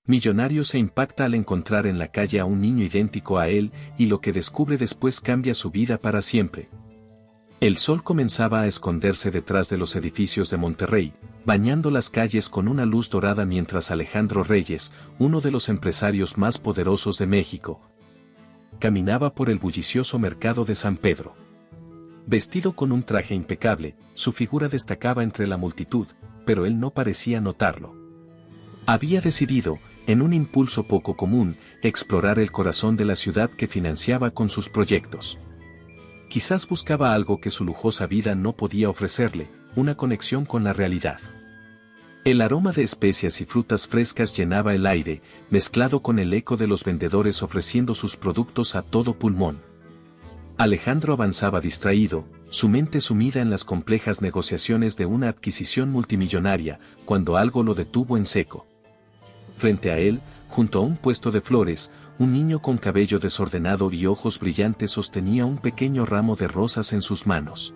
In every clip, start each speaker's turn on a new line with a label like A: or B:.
A: Millonario se impacta al encontrar en la calle a un niño idéntico a él y lo que descubre después cambia su vida para siempre. El sol comenzaba a esconderse detrás de los edificios de Monterrey, bañando las calles con una luz dorada mientras Alejandro Reyes, uno de los empresarios más poderosos de México, caminaba por el bullicioso mercado de San Pedro. Vestido con un traje impecable, su figura destacaba entre la multitud, pero él no parecía notarlo. Había decidido, en un impulso poco común, explorar el corazón de la ciudad que financiaba con sus proyectos. Quizás buscaba algo que su lujosa vida no podía ofrecerle, una conexión con la realidad. El aroma de especias y frutas frescas llenaba el aire, mezclado con el eco de los vendedores ofreciendo sus productos a todo pulmón. Alejandro avanzaba distraído, su mente sumida en las complejas negociaciones de una adquisición multimillonaria, cuando algo lo detuvo en seco. Frente a él, junto a un puesto de flores, un niño con cabello desordenado y ojos brillantes sostenía un pequeño ramo de rosas en sus manos.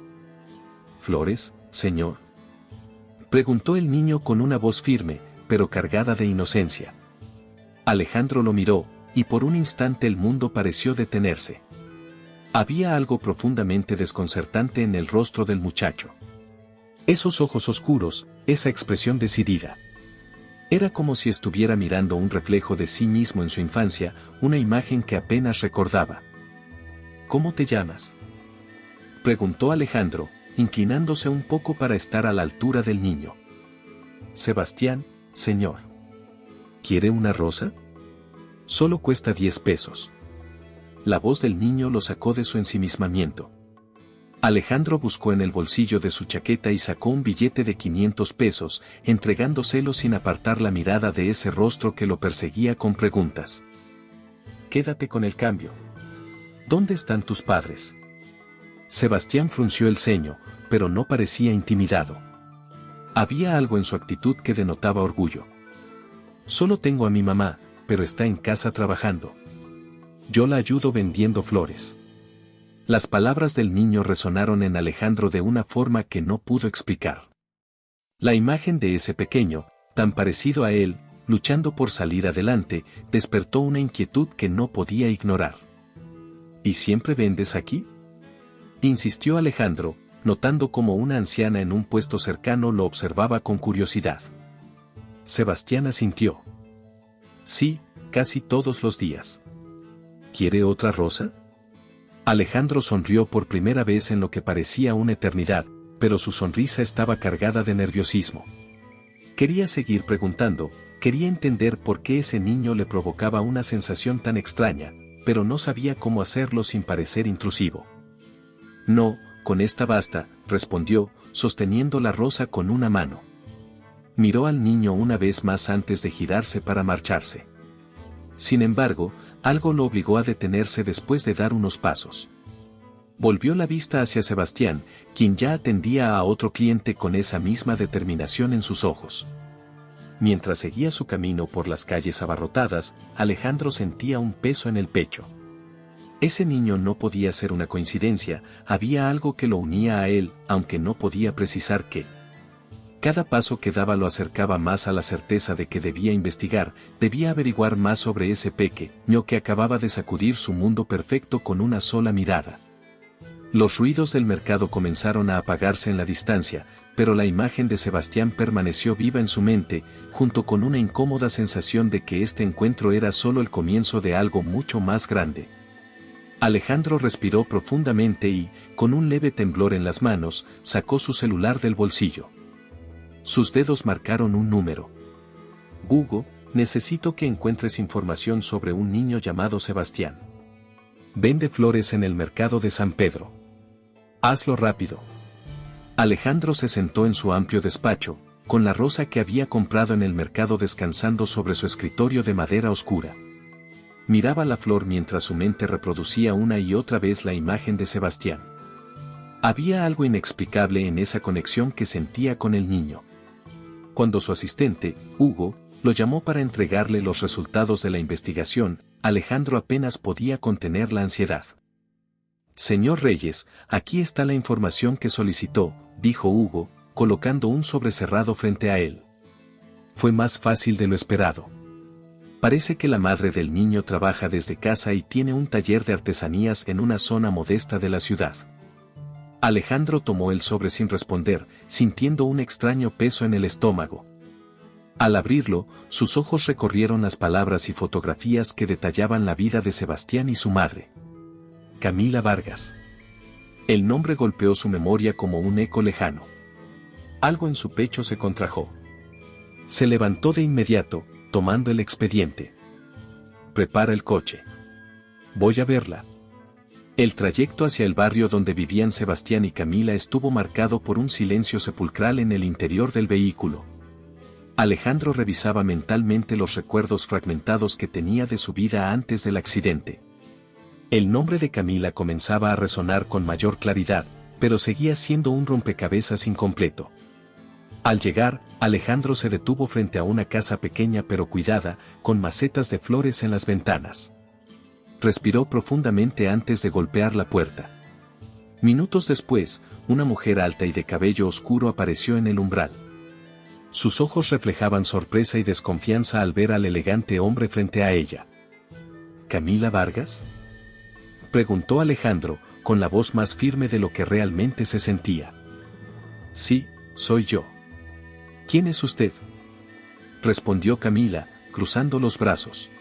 A: ¿Flores, señor?, preguntó el niño con una voz firme, pero cargada de inocencia. Alejandro lo miró, y por un instante el mundo pareció detenerse. Había algo profundamente desconcertante en el rostro del muchacho. Esos ojos oscuros, esa expresión decidida. Era como si estuviera mirando un reflejo de sí mismo en su infancia, una imagen que apenas recordaba. ¿Cómo te llamas?, preguntó Alejandro, inclinándose un poco para estar a la altura del niño. Sebastián, señor. ¿Quiere una rosa? Solo cuesta 10 pesos. La voz del niño lo sacó de su ensimismamiento. Alejandro buscó en el bolsillo de su chaqueta y sacó un billete de 500 pesos, entregándoselo sin apartar la mirada de ese rostro que lo perseguía con preguntas. Quédate con el cambio. ¿Dónde están tus padres? Sebastián frunció el ceño, pero no parecía intimidado. Había algo en su actitud que denotaba orgullo. Solo tengo a mi mamá, pero está en casa trabajando. Yo la ayudo vendiendo flores. Las palabras del niño resonaron en Alejandro de una forma que no pudo explicar. La imagen de ese pequeño, tan parecido a él, luchando por salir adelante, despertó una inquietud que no podía ignorar. ¿Y siempre vendes aquí?, insistió Alejandro, notando cómo una anciana en un puesto cercano lo observaba con curiosidad. Sebastián asintió. Sí, casi todos los días. ¿Quiere otra rosa? Alejandro sonrió por primera vez en lo que parecía una eternidad, pero su sonrisa estaba cargada de nerviosismo. Quería seguir preguntando, quería entender por qué ese niño le provocaba una sensación tan extraña, pero no sabía cómo hacerlo sin parecer intrusivo. No, con esta basta, respondió, sosteniendo la rosa con una mano. Miró al niño una vez más antes de girarse para marcharse. Sin embargo, algo lo obligó a detenerse después de dar unos pasos. Volvió la vista hacia Sebastián, quien ya atendía a otro cliente con esa misma determinación en sus ojos. Mientras seguía su camino por las calles abarrotadas, Alejandro sentía un peso en el pecho. Ese niño no podía ser una coincidencia, había algo que lo unía a él, aunque no podía precisar qué. Cada paso que daba lo acercaba más a la certeza de que debía investigar, debía averiguar más sobre ese pequeño que acababa de sacudir su mundo perfecto con una sola mirada. Los ruidos del mercado comenzaron a apagarse en la distancia, pero la imagen de Sebastián permaneció viva en su mente, junto con una incómoda sensación de que este encuentro era solo el comienzo de algo mucho más grande. Alejandro respiró profundamente y, con un leve temblor en las manos, sacó su celular del bolsillo. Sus dedos marcaron un número. Google, necesito que encuentres información sobre un niño llamado Sebastián. Vende flores en el mercado de San Pedro. Hazlo rápido. Alejandro se sentó en su amplio despacho, con la rosa que había comprado en el mercado descansando sobre su escritorio de madera oscura. Miraba la flor mientras su mente reproducía una y otra vez la imagen de Sebastián. Había algo inexplicable en esa conexión que sentía con el niño. Cuando su asistente, Hugo, lo llamó para entregarle los resultados de la investigación, Alejandro apenas podía contener la ansiedad. Señor Reyes, aquí está la información que solicitó, dijo Hugo, colocando un sobre cerrado frente a él. Fue más fácil de lo esperado. Parece que la madre del niño trabaja desde casa y tiene un taller de artesanías en una zona modesta de la ciudad. Alejandro tomó el sobre sin responder, sintiendo un extraño peso en el estómago. Al abrirlo, sus ojos recorrieron las palabras y fotografías que detallaban la vida de Sebastián y su madre. Camila Vargas. El nombre golpeó su memoria como un eco lejano. Algo en su pecho se contrajo. Se levantó de inmediato, tomando el expediente. Prepara el coche. Voy a verla. El trayecto hacia el barrio donde vivían Sebastián y Camila estuvo marcado por un silencio sepulcral en el interior del vehículo. Alejandro revisaba mentalmente los recuerdos fragmentados que tenía de su vida antes del accidente. El nombre de Camila comenzaba a resonar con mayor claridad, pero seguía siendo un rompecabezas incompleto. Al llegar, Alejandro se detuvo frente a una casa pequeña pero cuidada, con macetas de flores en las ventanas. Respiró profundamente antes de golpear la puerta. Minutos después, una mujer alta y de cabello oscuro apareció en el umbral. Sus ojos reflejaban sorpresa y desconfianza al ver al elegante hombre frente a ella. ¿Camila Vargas?, preguntó Alejandro, con la voz más firme de lo que realmente se sentía. Sí, soy yo. ¿Quién es usted?, respondió Camila, cruzando los brazos.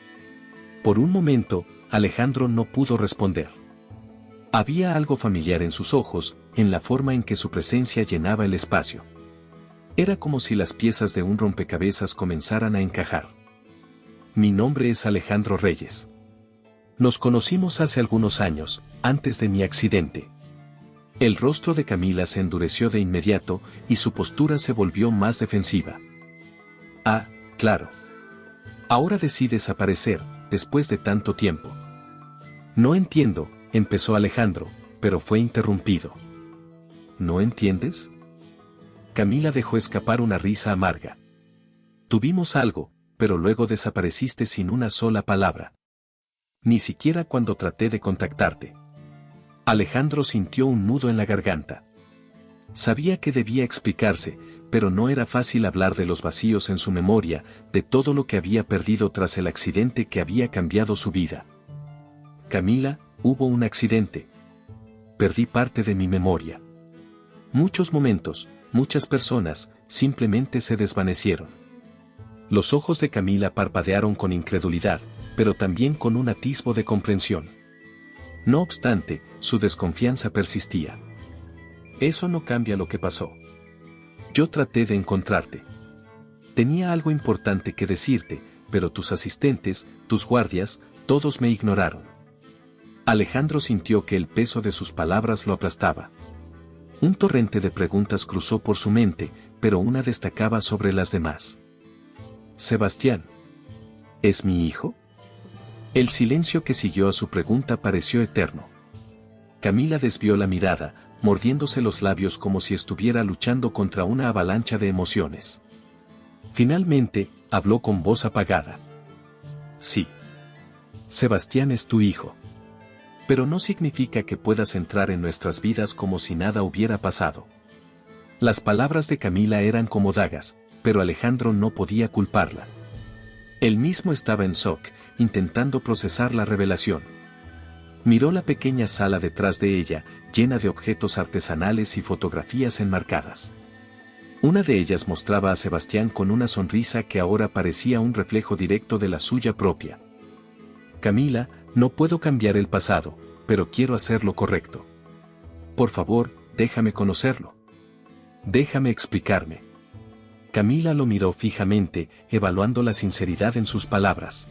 A: Por un momento, Alejandro no pudo responder. Había algo familiar en sus ojos, en la forma en que su presencia llenaba el espacio. Era como si las piezas de un rompecabezas comenzaran a encajar. Mi nombre es Alejandro Reyes. Nos conocimos hace algunos años, antes de mi accidente. El rostro de Camila se endureció de inmediato y su postura se volvió más defensiva. Ah, claro. Ahora decides aparecer, después de tanto tiempo. No entiendo, empezó Alejandro, pero fue interrumpido. ¿No entiendes? Camila dejó escapar una risa amarga. Tuvimos algo, pero luego desapareciste sin una sola palabra. Ni siquiera cuando traté de contactarte. Alejandro sintió un nudo en la garganta. Sabía que debía explicarse, pero no era fácil hablar de los vacíos en su memoria, de todo lo que había perdido tras el accidente que había cambiado su vida. Camila, hubo un accidente. Perdí parte de mi memoria. Muchos momentos, muchas personas, simplemente se desvanecieron. Los ojos de Camila parpadearon con incredulidad, pero también con un atisbo de comprensión. No obstante, su desconfianza persistía. Eso no cambia lo que pasó. Yo traté de encontrarte. Tenía algo importante que decirte, pero tus asistentes, tus guardias, todos me ignoraron. Alejandro sintió que el peso de sus palabras lo aplastaba. Un torrente de preguntas cruzó por su mente, pero una destacaba sobre las demás. Sebastián. ¿Es mi hijo? El silencio que siguió a su pregunta pareció eterno. Camila desvió la mirada, mordiéndose los labios como si estuviera luchando contra una avalancha de emociones. Finalmente, habló con voz apagada. Sí. Sebastián es tu hijo. Pero no significa que puedas entrar en nuestras vidas como si nada hubiera pasado. Las palabras de Camila eran como dagas, pero Alejandro no podía culparla. Él mismo estaba en shock, intentando procesar la revelación. Miró la pequeña sala detrás de ella, llena de objetos artesanales y fotografías enmarcadas. Una de ellas mostraba a Sebastián con una sonrisa que ahora parecía un reflejo directo de la suya propia. Camila, no puedo cambiar el pasado, pero quiero hacer lo correcto. Por favor, déjame conocerlo. Déjame explicarme. Camila lo miró fijamente, evaluando la sinceridad en sus palabras.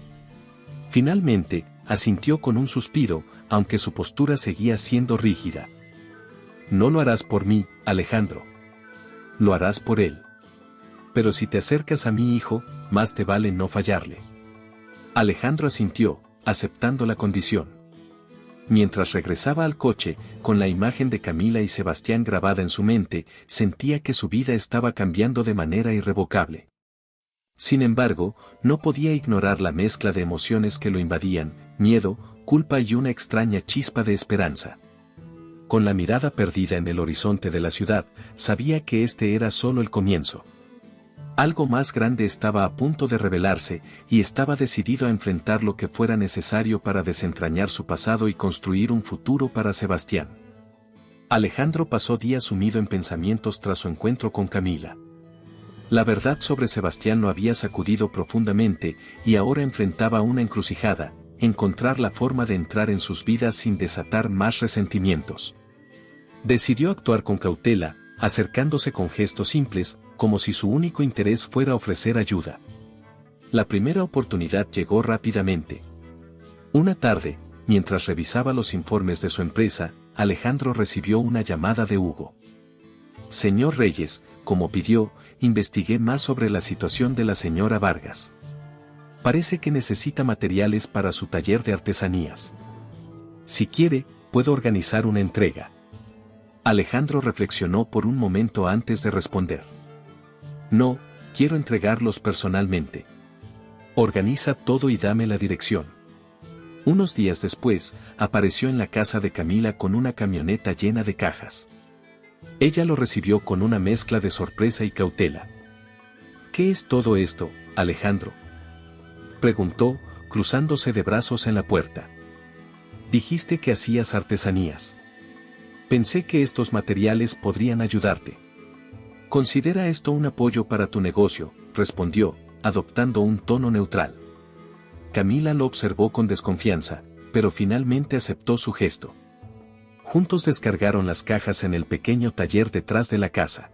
A: Finalmente, asintió con un suspiro, aunque su postura seguía siendo rígida. No lo harás por mí, Alejandro. Lo harás por él. Pero si te acercas a mi hijo, más te vale no fallarle. Alejandro asintió, aceptando la condición. Mientras regresaba al coche, con la imagen de Camila y Sebastián grabada en su mente, sentía que su vida estaba cambiando de manera irrevocable. Sin embargo, no podía ignorar la mezcla de emociones que lo invadían, miedo, culpa y una extraña chispa de esperanza. Con la mirada perdida en el horizonte de la ciudad, sabía que este era solo el comienzo. Algo más grande estaba a punto de revelarse, y estaba decidido a enfrentar lo que fuera necesario para desentrañar su pasado y construir un futuro para Sebastián. Alejandro pasó días sumido en pensamientos tras su encuentro con Camila. La verdad sobre Sebastián lo había sacudido profundamente, y ahora enfrentaba una encrucijada: encontrar la forma de entrar en sus vidas sin desatar más resentimientos. Decidió actuar con cautela, acercándose con gestos simples, como si su único interés fuera ofrecer ayuda. La primera oportunidad llegó rápidamente. Una tarde, mientras revisaba los informes de su empresa, Alejandro recibió una llamada de Hugo. Señor Reyes, como pidió, investigué más sobre la situación de la señora Vargas. Parece que necesita materiales para su taller de artesanías. Si quiere, puedo organizar una entrega. Alejandro reflexionó por un momento antes de responder. No, quiero entregarlos personalmente. Organiza todo y dame la dirección. Unos días después, apareció en la casa de Camila con una camioneta llena de cajas. Ella lo recibió con una mezcla de sorpresa y cautela. ¿Qué es todo esto, Alejandro?, preguntó, cruzándose de brazos en la puerta. Dijiste que hacías artesanías. Pensé que estos materiales podrían ayudarte. Considera esto un apoyo para tu negocio, respondió, adoptando un tono neutral. Camila lo observó con desconfianza, pero finalmente aceptó su gesto. Juntos descargaron las cajas en el pequeño taller detrás de la casa.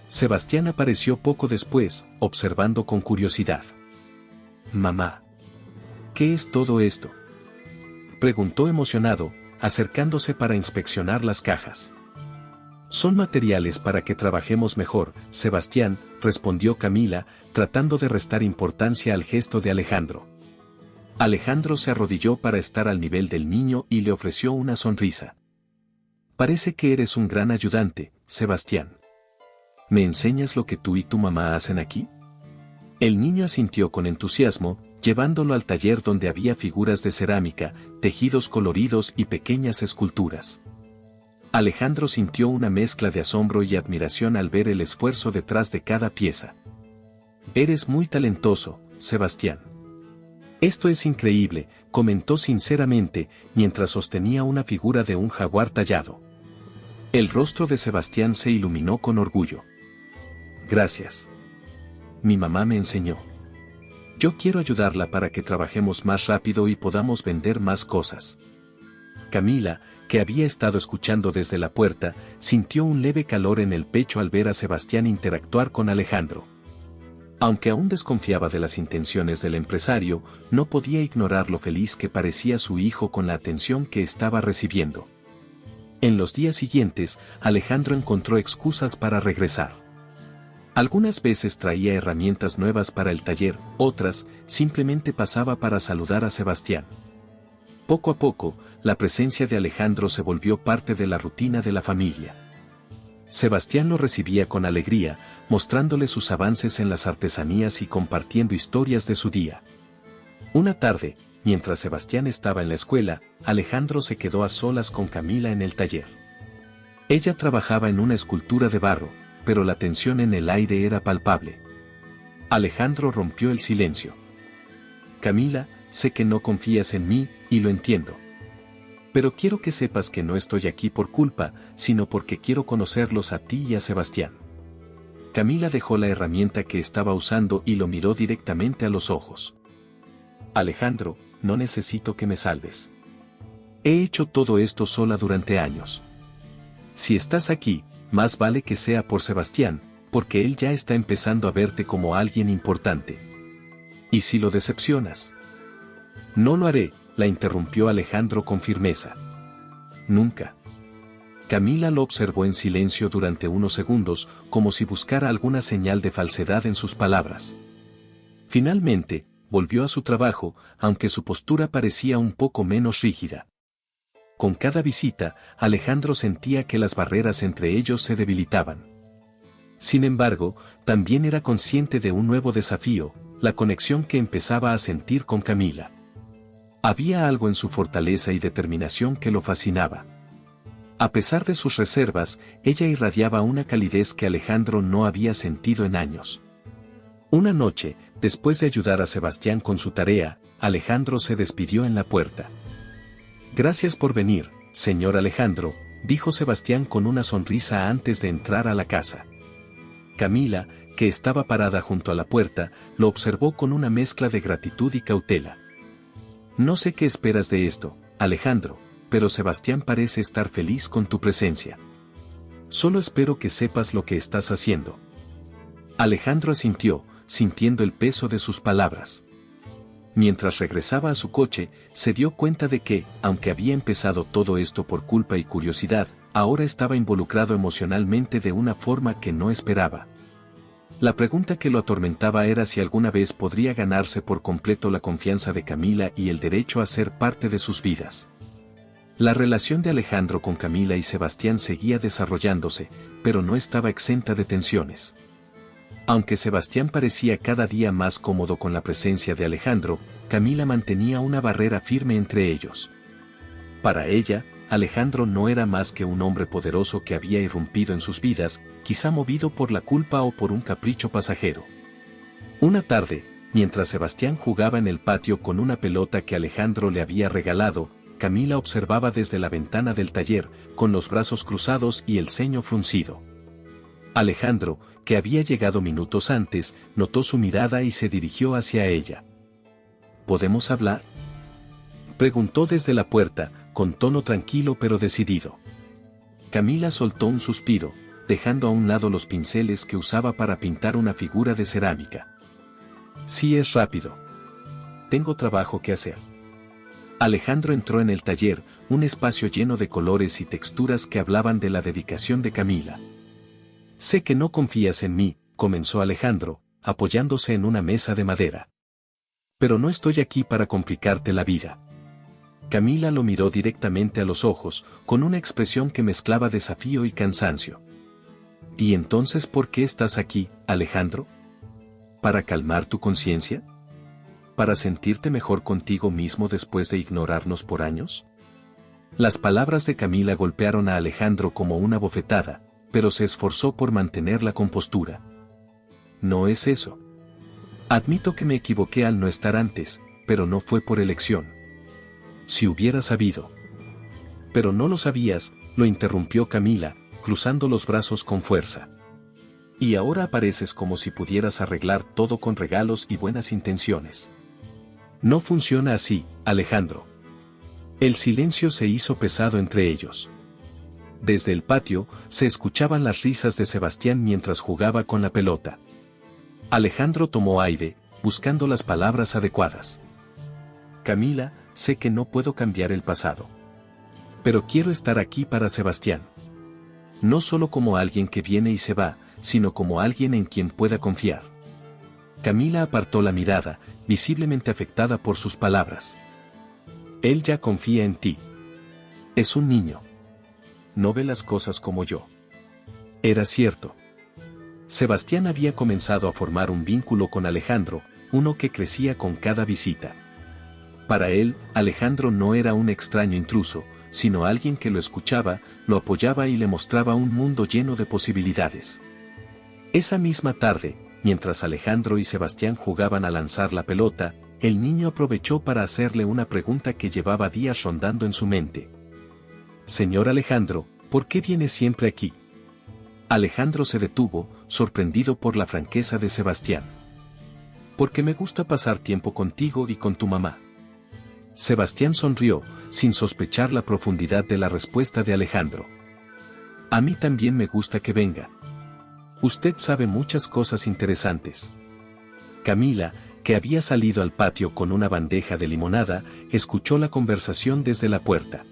A: Sebastián apareció poco después, observando con curiosidad. Mamá, ¿qué es todo esto?, preguntó emocionado, acercándose para inspeccionar las cajas. Son materiales para que trabajemos mejor, Sebastián, respondió Camila, tratando de restar importancia al gesto de Alejandro. Alejandro se arrodilló para estar al nivel del niño y le ofreció una sonrisa. Parece que eres un gran ayudante, Sebastián. ¿Me enseñas lo que tú y tu mamá hacen aquí? El niño asintió con entusiasmo, llevándolo al taller donde había figuras de cerámica, tejidos coloridos y pequeñas esculturas. Alejandro sintió una mezcla de asombro y admiración al ver el esfuerzo detrás de cada pieza. Eres muy talentoso, Sebastián. Esto es increíble, comentó sinceramente, mientras sostenía una figura de un jaguar tallado. El rostro de Sebastián se iluminó con orgullo. Gracias. Mi mamá me enseñó. Yo quiero ayudarla para que trabajemos más rápido y podamos vender más cosas. Camila, que había estado escuchando desde la puerta, sintió un leve calor en el pecho al ver a Sebastián interactuar con Alejandro. Aunque aún desconfiaba de las intenciones del empresario, no podía ignorar lo feliz que parecía su hijo con la atención que estaba recibiendo. En los días siguientes, Alejandro encontró excusas para regresar. Algunas veces traía herramientas nuevas para el taller, otras, simplemente pasaba para saludar a Sebastián. Poco a poco, la presencia de Alejandro se volvió parte de la rutina de la familia. Sebastián lo recibía con alegría, mostrándole sus avances en las artesanías y compartiendo historias de su día. Una tarde, mientras Sebastián estaba en la escuela, Alejandro se quedó a solas con Camila en el taller. Ella trabajaba en una escultura de barro, pero la tensión en el aire era palpable. Alejandro rompió el silencio. Camila, sé que no confías en mí, y lo entiendo. Pero quiero que sepas que no estoy aquí por culpa, sino porque quiero conocerlos a ti y a Sebastián. Camila dejó la herramienta que estaba usando y lo miró directamente a los ojos. Alejandro, no necesito que me salves. He hecho todo esto sola durante años. Si estás aquí, más vale que sea por Sebastián, porque él ya está empezando a verte como alguien importante. ¿Y si lo decepcionas? No lo haré, la interrumpió Alejandro con firmeza. Nunca. Camila lo observó en silencio durante unos segundos, como si buscara alguna señal de falsedad en sus palabras. Finalmente, volvió a su trabajo, aunque su postura parecía un poco menos rígida. Con cada visita, Alejandro sentía que las barreras entre ellos se debilitaban. Sin embargo, también era consciente de un nuevo desafío, la conexión que empezaba a sentir con Camila. Había algo en su fortaleza y determinación que lo fascinaba. A pesar de sus reservas, ella irradiaba una calidez que Alejandro no había sentido en años. Una noche, después de ayudar a Sebastián con su tarea, Alejandro se despidió en la puerta. Gracias por venir, señor Alejandro, dijo Sebastián con una sonrisa antes de entrar a la casa. Camila, que estaba parada junto a la puerta, lo observó con una mezcla de gratitud y cautela. No sé qué esperas de esto, Alejandro, pero Sebastián parece estar feliz con tu presencia. Solo espero que sepas lo que estás haciendo. Alejandro asintió, sintiendo el peso de sus palabras. Mientras regresaba a su coche, se dio cuenta de que, aunque había empezado todo esto por culpa y curiosidad, ahora estaba involucrado emocionalmente de una forma que no esperaba. La pregunta que lo atormentaba era si alguna vez podría ganarse por completo la confianza de Camila y el derecho a ser parte de sus vidas. La relación de Alejandro con Camila y Sebastián seguía desarrollándose, pero no estaba exenta de tensiones. Aunque Sebastián parecía cada día más cómodo con la presencia de Alejandro, Camila mantenía una barrera firme entre ellos. Para ella, Alejandro no era más que un hombre poderoso que había irrumpido en sus vidas, quizá movido por la culpa o por un capricho pasajero. Una tarde, mientras Sebastián jugaba en el patio con una pelota que Alejandro le había regalado, Camila observaba desde la ventana del taller, con los brazos cruzados y el ceño fruncido. Alejandro, que había llegado minutos antes, notó su mirada y se dirigió hacia ella. ¿Podemos hablar?, preguntó desde la puerta, con tono tranquilo pero decidido. Camila soltó un suspiro, dejando a un lado los pinceles que usaba para pintar una figura de cerámica. Sí, es rápido. Tengo trabajo que hacer. Alejandro entró en el taller, un espacio lleno de colores y texturas que hablaban de la dedicación de Camila. Sé que no confías en mí, comenzó Alejandro, apoyándose en una mesa de madera. Pero no estoy aquí para complicarte la vida. Camila lo miró directamente a los ojos, con una expresión que mezclaba desafío y cansancio. ¿Y entonces por qué estás aquí, Alejandro? ¿Para calmar tu conciencia? ¿Para sentirte mejor contigo mismo después de ignorarnos por años? Las palabras de Camila golpearon a Alejandro como una bofetada, pero se esforzó por mantener la compostura. No es eso. Admito que me equivoqué al no estar antes, pero no fue por elección. Si hubiera sabido. Pero no lo sabías, lo interrumpió Camila, cruzando los brazos con fuerza. Y ahora apareces como si pudieras arreglar todo con regalos y buenas intenciones. No funciona así, Alejandro. El silencio se hizo pesado entre ellos. Desde el patio, se escuchaban las risas de Sebastián mientras jugaba con la pelota. Alejandro tomó aire, buscando las palabras adecuadas. Camila, sé que no puedo cambiar el pasado. Pero quiero estar aquí para Sebastián. No solo como alguien que viene y se va, sino como alguien en quien pueda confiar. Camila apartó la mirada, visiblemente afectada por sus palabras. Él ya confía en ti. Es un niño. No ve las cosas como yo. Era cierto. Sebastián había comenzado a formar un vínculo con Alejandro, uno que crecía con cada visita. Para él, Alejandro no era un extraño intruso, sino alguien que lo escuchaba, lo apoyaba y le mostraba un mundo lleno de posibilidades. Esa misma tarde, mientras Alejandro y Sebastián jugaban a lanzar la pelota, el niño aprovechó para hacerle una pregunta que llevaba días rondando en su mente. Señor Alejandro, ¿por qué viene siempre aquí? Alejandro se detuvo, sorprendido por la franqueza de Sebastián. Porque me gusta pasar tiempo contigo y con tu mamá. Sebastián sonrió, sin sospechar la profundidad de la respuesta de Alejandro. A mí también me gusta que venga. Usted sabe muchas cosas interesantes. Camila, que había salido al patio con una bandeja de limonada, escuchó la conversación desde la puerta.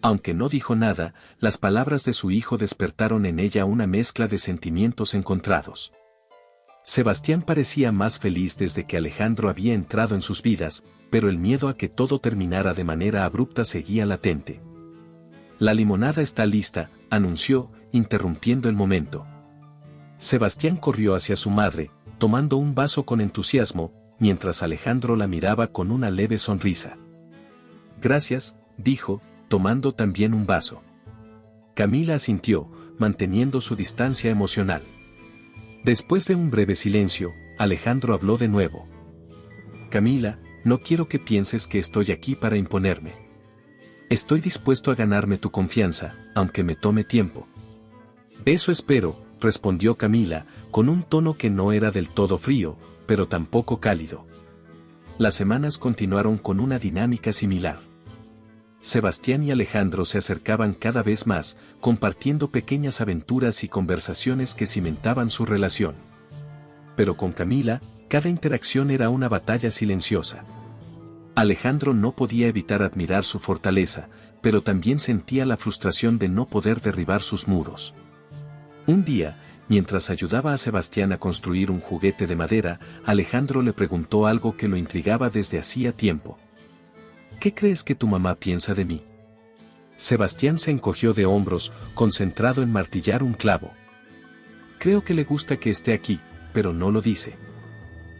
A: Aunque no dijo nada, las palabras de su hijo despertaron en ella una mezcla de sentimientos encontrados. Sebastián parecía más feliz desde que Alejandro había entrado en sus vidas, pero el miedo a que todo terminara de manera abrupta seguía latente. La limonada está lista, anunció, interrumpiendo el momento. Sebastián corrió hacia su madre, tomando un vaso con entusiasmo, mientras Alejandro la miraba con una leve sonrisa. Gracias, dijo, tomando también un vaso. Camila asintió, manteniendo su distancia emocional. Después de un breve silencio, Alejandro habló de nuevo. Camila, no quiero que pienses que estoy aquí para imponerme. Estoy dispuesto a ganarme tu confianza, aunque me tome tiempo. Eso espero, respondió Camila, con un tono que no era del todo frío, pero tampoco cálido. Las semanas continuaron con una dinámica similar. Sebastián y Alejandro se acercaban cada vez más, compartiendo pequeñas aventuras y conversaciones que cimentaban su relación. Pero con Camila, cada interacción era una batalla silenciosa. Alejandro no podía evitar admirar su fortaleza, pero también sentía la frustración de no poder derribar sus muros. Un día, mientras ayudaba a Sebastián a construir un juguete de madera, Alejandro le preguntó algo que lo intrigaba desde hacía tiempo. ¿Qué crees que tu mamá piensa de mí? Sebastián se encogió de hombros, concentrado en martillar un clavo. Creo que le gusta que esté aquí, pero no lo dice.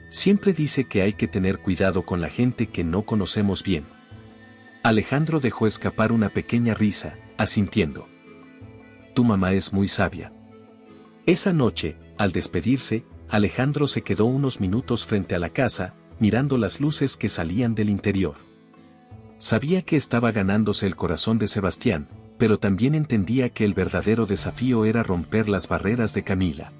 A: Siempre dice que hay que tener cuidado con la gente que no conocemos bien. Alejandro dejó escapar una pequeña risa, asintiendo. Tu mamá es muy sabia. Esa noche, al despedirse, Alejandro se quedó unos minutos frente a la casa, mirando las luces que salían del interior. Sabía que estaba ganándose el corazón de Sebastián, pero también entendía que el verdadero desafío era romper las barreras de Camila.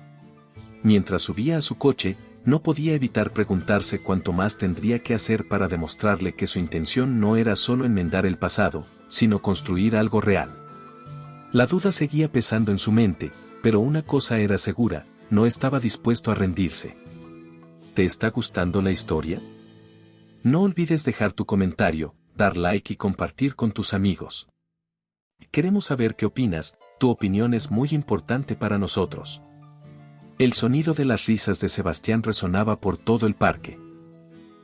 A: Mientras subía a su coche, no podía evitar preguntarse cuánto más tendría que hacer para demostrarle que su intención no era solo enmendar el pasado, sino construir algo real. La duda seguía pesando en su mente, pero una cosa era segura, no estaba dispuesto a rendirse. ¿Te está gustando la historia? No olvides dejar tu comentario, dar like y compartir con tus amigos. Queremos saber qué opinas, tu opinión es muy importante para nosotros. El sonido de las risas de Sebastián resonaba por todo el parque.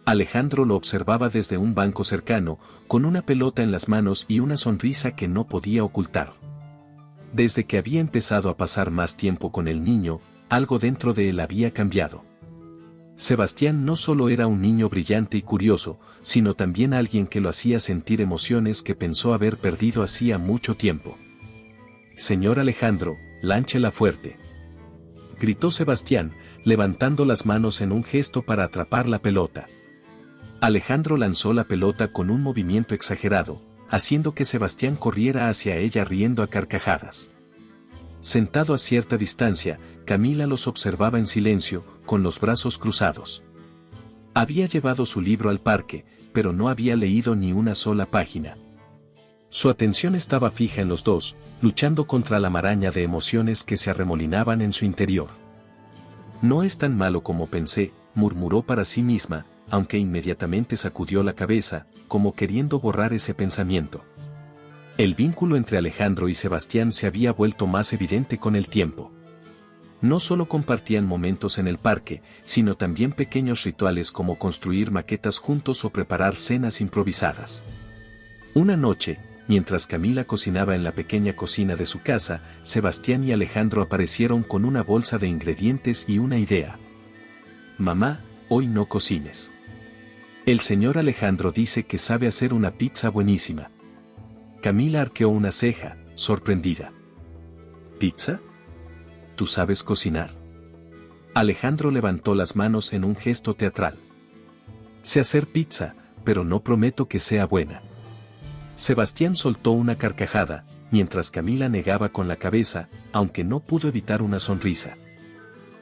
A: Alejandro lo observaba desde un banco cercano, con una pelota en las manos y una sonrisa que no podía ocultar. Desde que había empezado a pasar más tiempo con el niño, algo dentro de él había cambiado. Sebastián no solo era un niño brillante y curioso, sino también alguien que lo hacía sentir emociones que pensó haber perdido hacía mucho tiempo. Señor Alejandro, lánchela fuerte, gritó Sebastián, levantando las manos en un gesto para atrapar la pelota. Alejandro lanzó la pelota con un movimiento exagerado, haciendo que Sebastián corriera hacia ella riendo a carcajadas. Sentado a cierta distancia, Camila los observaba en silencio, con los brazos cruzados. Había llevado su libro al parque, pero no había leído ni una sola página. Su atención estaba fija en los dos, luchando contra la maraña de emociones que se arremolinaban en su interior. No es tan malo como pensé, murmuró para sí misma, aunque inmediatamente sacudió la cabeza, como queriendo borrar ese pensamiento. El vínculo entre Alejandro y Sebastián se había vuelto más evidente con el tiempo. No solo compartían momentos en el parque, sino también pequeños rituales como construir maquetas juntos o preparar cenas improvisadas. Una noche, mientras Camila cocinaba en la pequeña cocina de su casa, Sebastián y Alejandro aparecieron con una bolsa de ingredientes y una idea. Mamá, hoy no cocines. El señor Alejandro dice que sabe hacer una pizza buenísima. Camila arqueó una ceja, sorprendida. ¿Pizza? ¿Tú sabes cocinar? Alejandro levantó las manos en un gesto teatral. Sé hacer pizza, pero no prometo que sea buena. Sebastián soltó una carcajada, mientras Camila negaba con la cabeza, aunque no pudo evitar una sonrisa.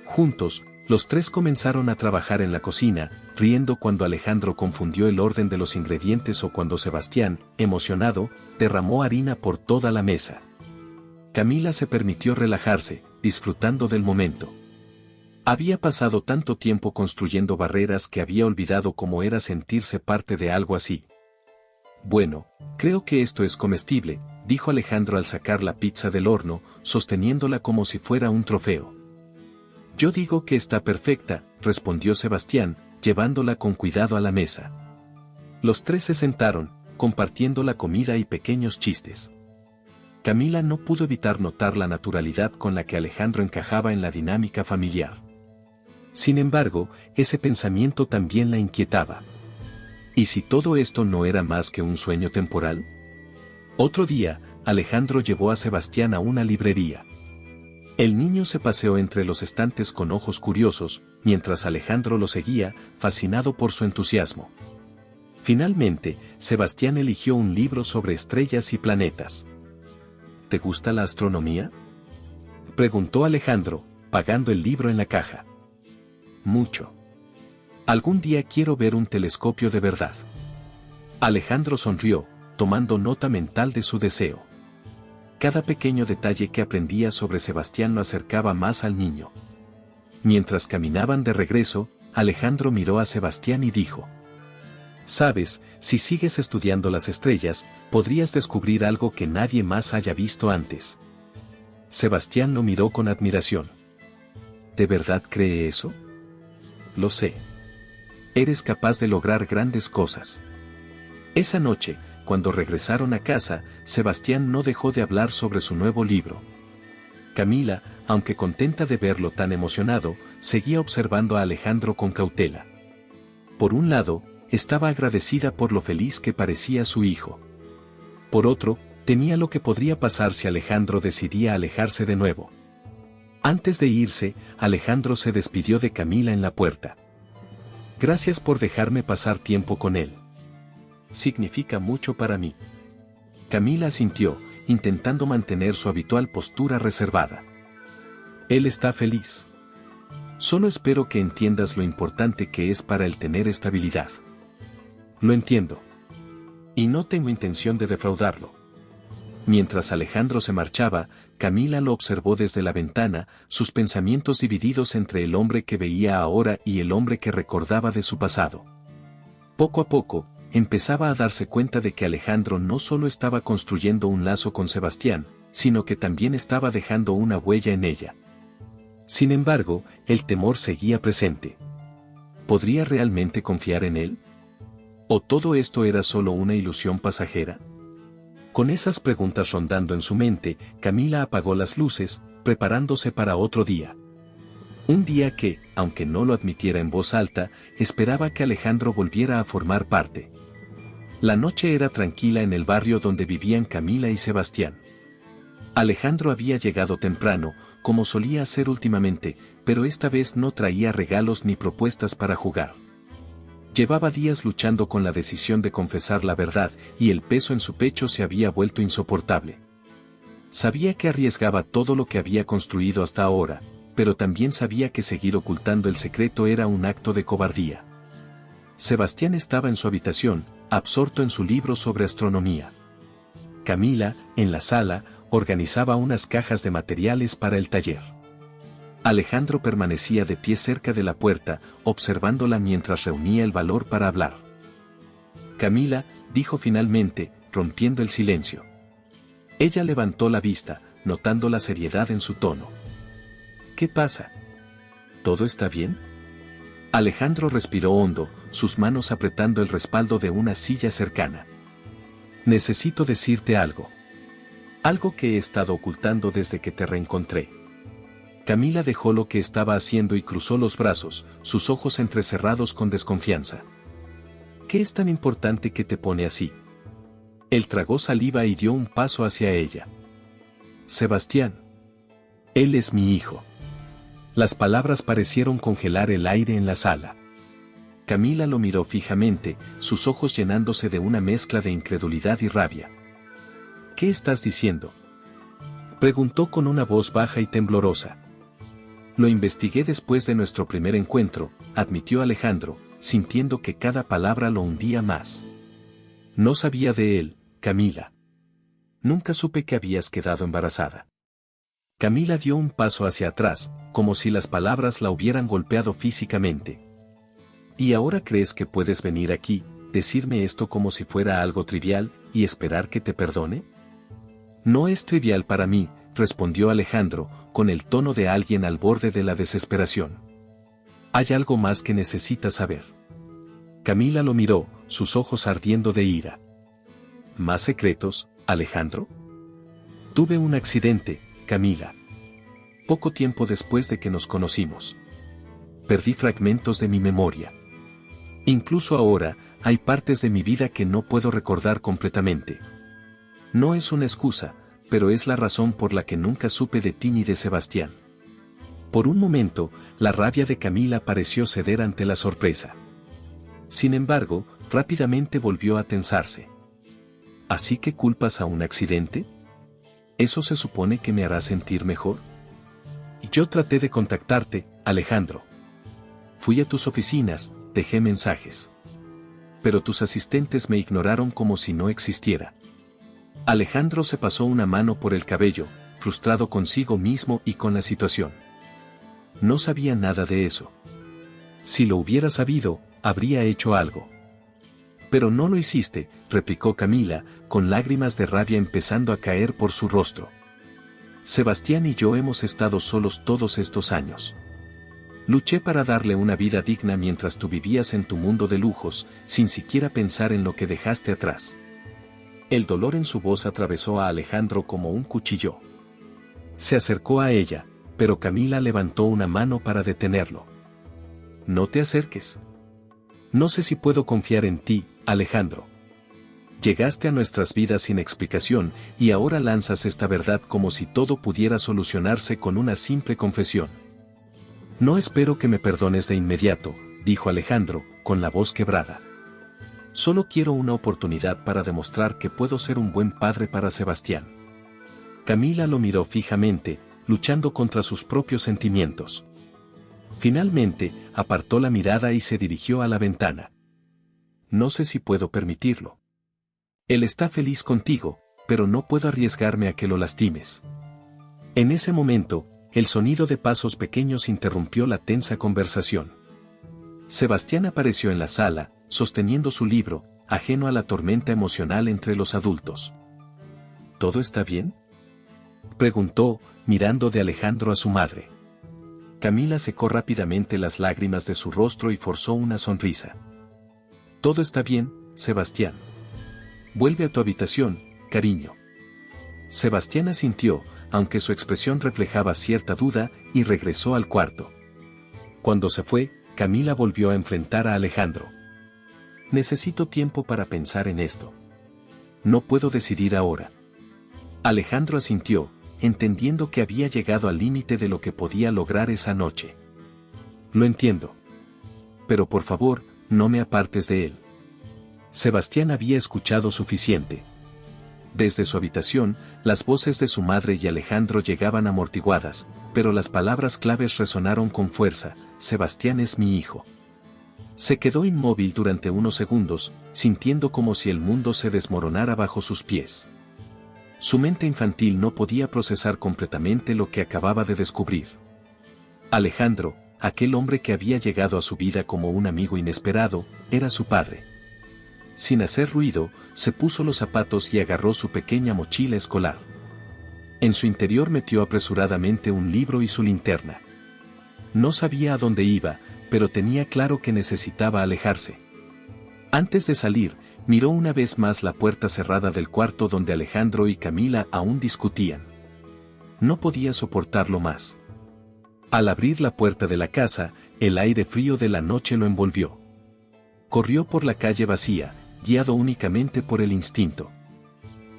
A: Juntos, los tres comenzaron a trabajar en la cocina, riendo cuando Alejandro confundió el orden de los ingredientes o cuando Sebastián, emocionado, derramó harina por toda la mesa. Camila se permitió relajarse, disfrutando del momento. Había pasado tanto tiempo construyendo barreras que había olvidado cómo era sentirse parte de algo así. Bueno, creo que esto es comestible, dijo Alejandro al sacar la pizza del horno, sosteniéndola como si fuera un trofeo. Yo digo que está perfecta, respondió Sebastián, llevándola con cuidado a la mesa. Los tres se sentaron, compartiendo la comida y pequeños chistes. Camila no pudo evitar notar la naturalidad con la que Alejandro encajaba en la dinámica familiar. Sin embargo, ese pensamiento también la inquietaba. ¿Y si todo esto no era más que un sueño temporal? Otro día, Alejandro llevó a Sebastián a una librería. El niño se paseó entre los estantes con ojos curiosos, mientras Alejandro lo seguía, fascinado por su entusiasmo. Finalmente, Sebastián eligió un libro sobre estrellas y planetas. ¿Te gusta la astronomía?, preguntó Alejandro, pagando el libro en la caja. Mucho. Algún día quiero ver un telescopio de verdad. Alejandro sonrió, tomando nota mental de su deseo. Cada pequeño detalle que aprendía sobre Sebastián lo acercaba más al niño. Mientras caminaban de regreso, Alejandro miró a Sebastián y dijo: «Sabes, si sigues estudiando las estrellas, podrías descubrir algo que nadie más haya visto antes». Sebastián lo miró con admiración. ¿De verdad cree eso? Lo sé. Eres capaz de lograr grandes cosas. Esa noche, cuando regresaron a casa, Sebastián no dejó de hablar sobre su nuevo libro. Camila, aunque contenta de verlo tan emocionado, seguía observando a Alejandro con cautela. Por un lado, estaba agradecida por lo feliz que parecía su hijo. Por otro, temía lo que podría pasar si Alejandro decidía alejarse de nuevo. Antes de irse, Alejandro se despidió de Camila en la puerta. «Gracias por dejarme pasar tiempo con él. Significa mucho para mí». Camila asintió, intentando mantener su habitual postura reservada. «Él está feliz. Solo espero que entiendas lo importante que es para él tener estabilidad». «Lo entiendo. Y no tengo intención de defraudarlo». Mientras Alejandro se marchaba, Camila lo observó desde la ventana, sus pensamientos divididos entre el hombre que veía ahora y el hombre que recordaba de su pasado. Poco a poco, empezaba a darse cuenta de que Alejandro no solo estaba construyendo un lazo con Sebastián, sino que también estaba dejando una huella en ella. Sin embargo, el temor seguía presente. ¿Podría realmente confiar en él? ¿O todo esto era solo una ilusión pasajera? Con esas preguntas rondando en su mente, Camila apagó las luces, preparándose para otro día. Un día que, aunque no lo admitiera en voz alta, esperaba que Alejandro volviera a formar parte. La noche era tranquila en el barrio donde vivían Camila y Sebastián. Alejandro había llegado temprano, como solía hacer últimamente, pero esta vez no traía regalos ni propuestas para jugar. Llevaba días luchando con la decisión de confesar la verdad, y el peso en su pecho se había vuelto insoportable. Sabía que arriesgaba todo lo que había construido hasta ahora, pero también sabía que seguir ocultando el secreto era un acto de cobardía. Sebastián estaba en su habitación, absorto en su libro sobre astronomía. Camila, en la sala, organizaba unas cajas de materiales para el taller. Alejandro permanecía de pie cerca de la puerta, observándola mientras reunía el valor para hablar. «Camila», dijo finalmente, rompiendo el silencio. Ella levantó la vista, notando la seriedad en su tono. «¿Qué pasa? ¿Todo está bien?». Alejandro respiró hondo, sus manos apretando el respaldo de una silla cercana. «Necesito decirte algo. Algo que he estado ocultando desde que te reencontré». Camila dejó lo que estaba haciendo y cruzó los brazos, sus ojos entrecerrados con desconfianza. «¿Qué es tan importante que te pone así?». Él tragó saliva y dio un paso hacia ella. «Sebastián. Él es mi hijo». Las palabras parecieron congelar el aire en la sala. Camila lo miró fijamente, sus ojos llenándose de una mezcla de incredulidad y rabia. «¿Qué estás diciendo?», preguntó con una voz baja y temblorosa. «Lo investigué después de nuestro primer encuentro», admitió Alejandro, sintiendo que cada palabra lo hundía más. «No sabía de él, Camila. Nunca supe que habías quedado embarazada». Camila dio un paso hacia atrás, como si las palabras la hubieran golpeado físicamente. «¿Y ahora crees que puedes venir aquí, decirme esto como si fuera algo trivial, y esperar que te perdone?». «No es trivial para mí», respondió Alejandro, con el tono de alguien al borde de la desesperación. «Hay algo más que necesitas saber». Camila lo miró, sus ojos ardiendo de ira. «¿Más secretos, Alejandro?». «Tuve un accidente, Camila. Poco tiempo después de que nos conocimos. Perdí fragmentos de mi memoria. Incluso ahora, hay partes de mi vida que no puedo recordar completamente. No es una excusa, pero es la razón por la que nunca supe de ti ni de Sebastián. Por un momento, la rabia de Camila pareció ceder ante la sorpresa. Sin embargo, rápidamente volvió a tensarse. ¿Así que culpas a un accidente? ¿Eso se supone que me hará sentir mejor? Yo traté de contactarte, Alejandro. Fui a tus oficinas, dejé mensajes. Pero tus asistentes me ignoraron como si no existiera. Alejandro se pasó una mano por el cabello, frustrado consigo mismo y con la situación. No sabía nada de eso. Si lo hubiera sabido, habría hecho algo. Pero no lo hiciste, replicó Camila, con lágrimas de rabia empezando a caer por su rostro. Sebastián y yo hemos estado solos todos estos años. Luché para darle una vida digna mientras tú vivías en tu mundo de lujos, sin siquiera pensar en lo que dejaste atrás. El dolor en su voz atravesó a Alejandro como un cuchillo. Se acercó a ella, pero Camila levantó una mano para detenerlo. No te acerques. No sé si puedo confiar en ti, Alejandro. Llegaste a nuestras vidas sin explicación y ahora lanzas esta verdad como si todo pudiera solucionarse con una simple confesión. No espero que me perdones de inmediato, dijo Alejandro, con la voz quebrada. Solo quiero una oportunidad para demostrar que puedo ser un buen padre para Sebastián. Camila lo miró fijamente, luchando contra sus propios sentimientos. Finalmente, apartó la mirada y se dirigió a la ventana. No sé si puedo permitirlo. Él está feliz contigo, pero no puedo arriesgarme a que lo lastimes. En ese momento, el sonido de pasos pequeños interrumpió la tensa conversación. Sebastián apareció en la sala, sosteniendo su libro, ajeno a la tormenta emocional entre los adultos. ¿Todo está bien?, preguntó, mirando de Alejandro a su madre. Camila secó rápidamente las lágrimas de su rostro y forzó una sonrisa. Todo está bien, Sebastián. Vuelve a tu habitación, cariño. Sebastián asintió, aunque su expresión reflejaba cierta duda, y regresó al cuarto. Cuando se fue, Camila volvió a enfrentar a Alejandro. Necesito tiempo para pensar en esto. No puedo decidir ahora. Alejandro asintió, entendiendo que había llegado al límite de lo que podía lograr esa noche. Lo entiendo. Pero por favor, no me apartes de él. Sebastián había escuchado suficiente. Desde su habitación, las voces de su madre y Alejandro llegaban amortiguadas, pero las palabras claves resonaron con fuerza: Sebastián es mi hijo. Se quedó inmóvil durante unos segundos, sintiendo como si el mundo se desmoronara bajo sus pies. Su mente infantil no podía procesar completamente lo que acababa de descubrir. Alejandro, aquel hombre que había llegado a su vida como un amigo inesperado, era su padre. Sin hacer ruido, se puso los zapatos y agarró su pequeña mochila escolar. En su interior metió apresuradamente un libro y su linterna. No sabía a dónde iba, pero tenía claro que necesitaba alejarse. Antes de salir, miró una vez más la puerta cerrada del cuarto donde Alejandro y Camila aún discutían. No podía soportarlo más. Al abrir la puerta de la casa, el aire frío de la noche lo envolvió. Corrió por la calle vacía, guiado únicamente por el instinto.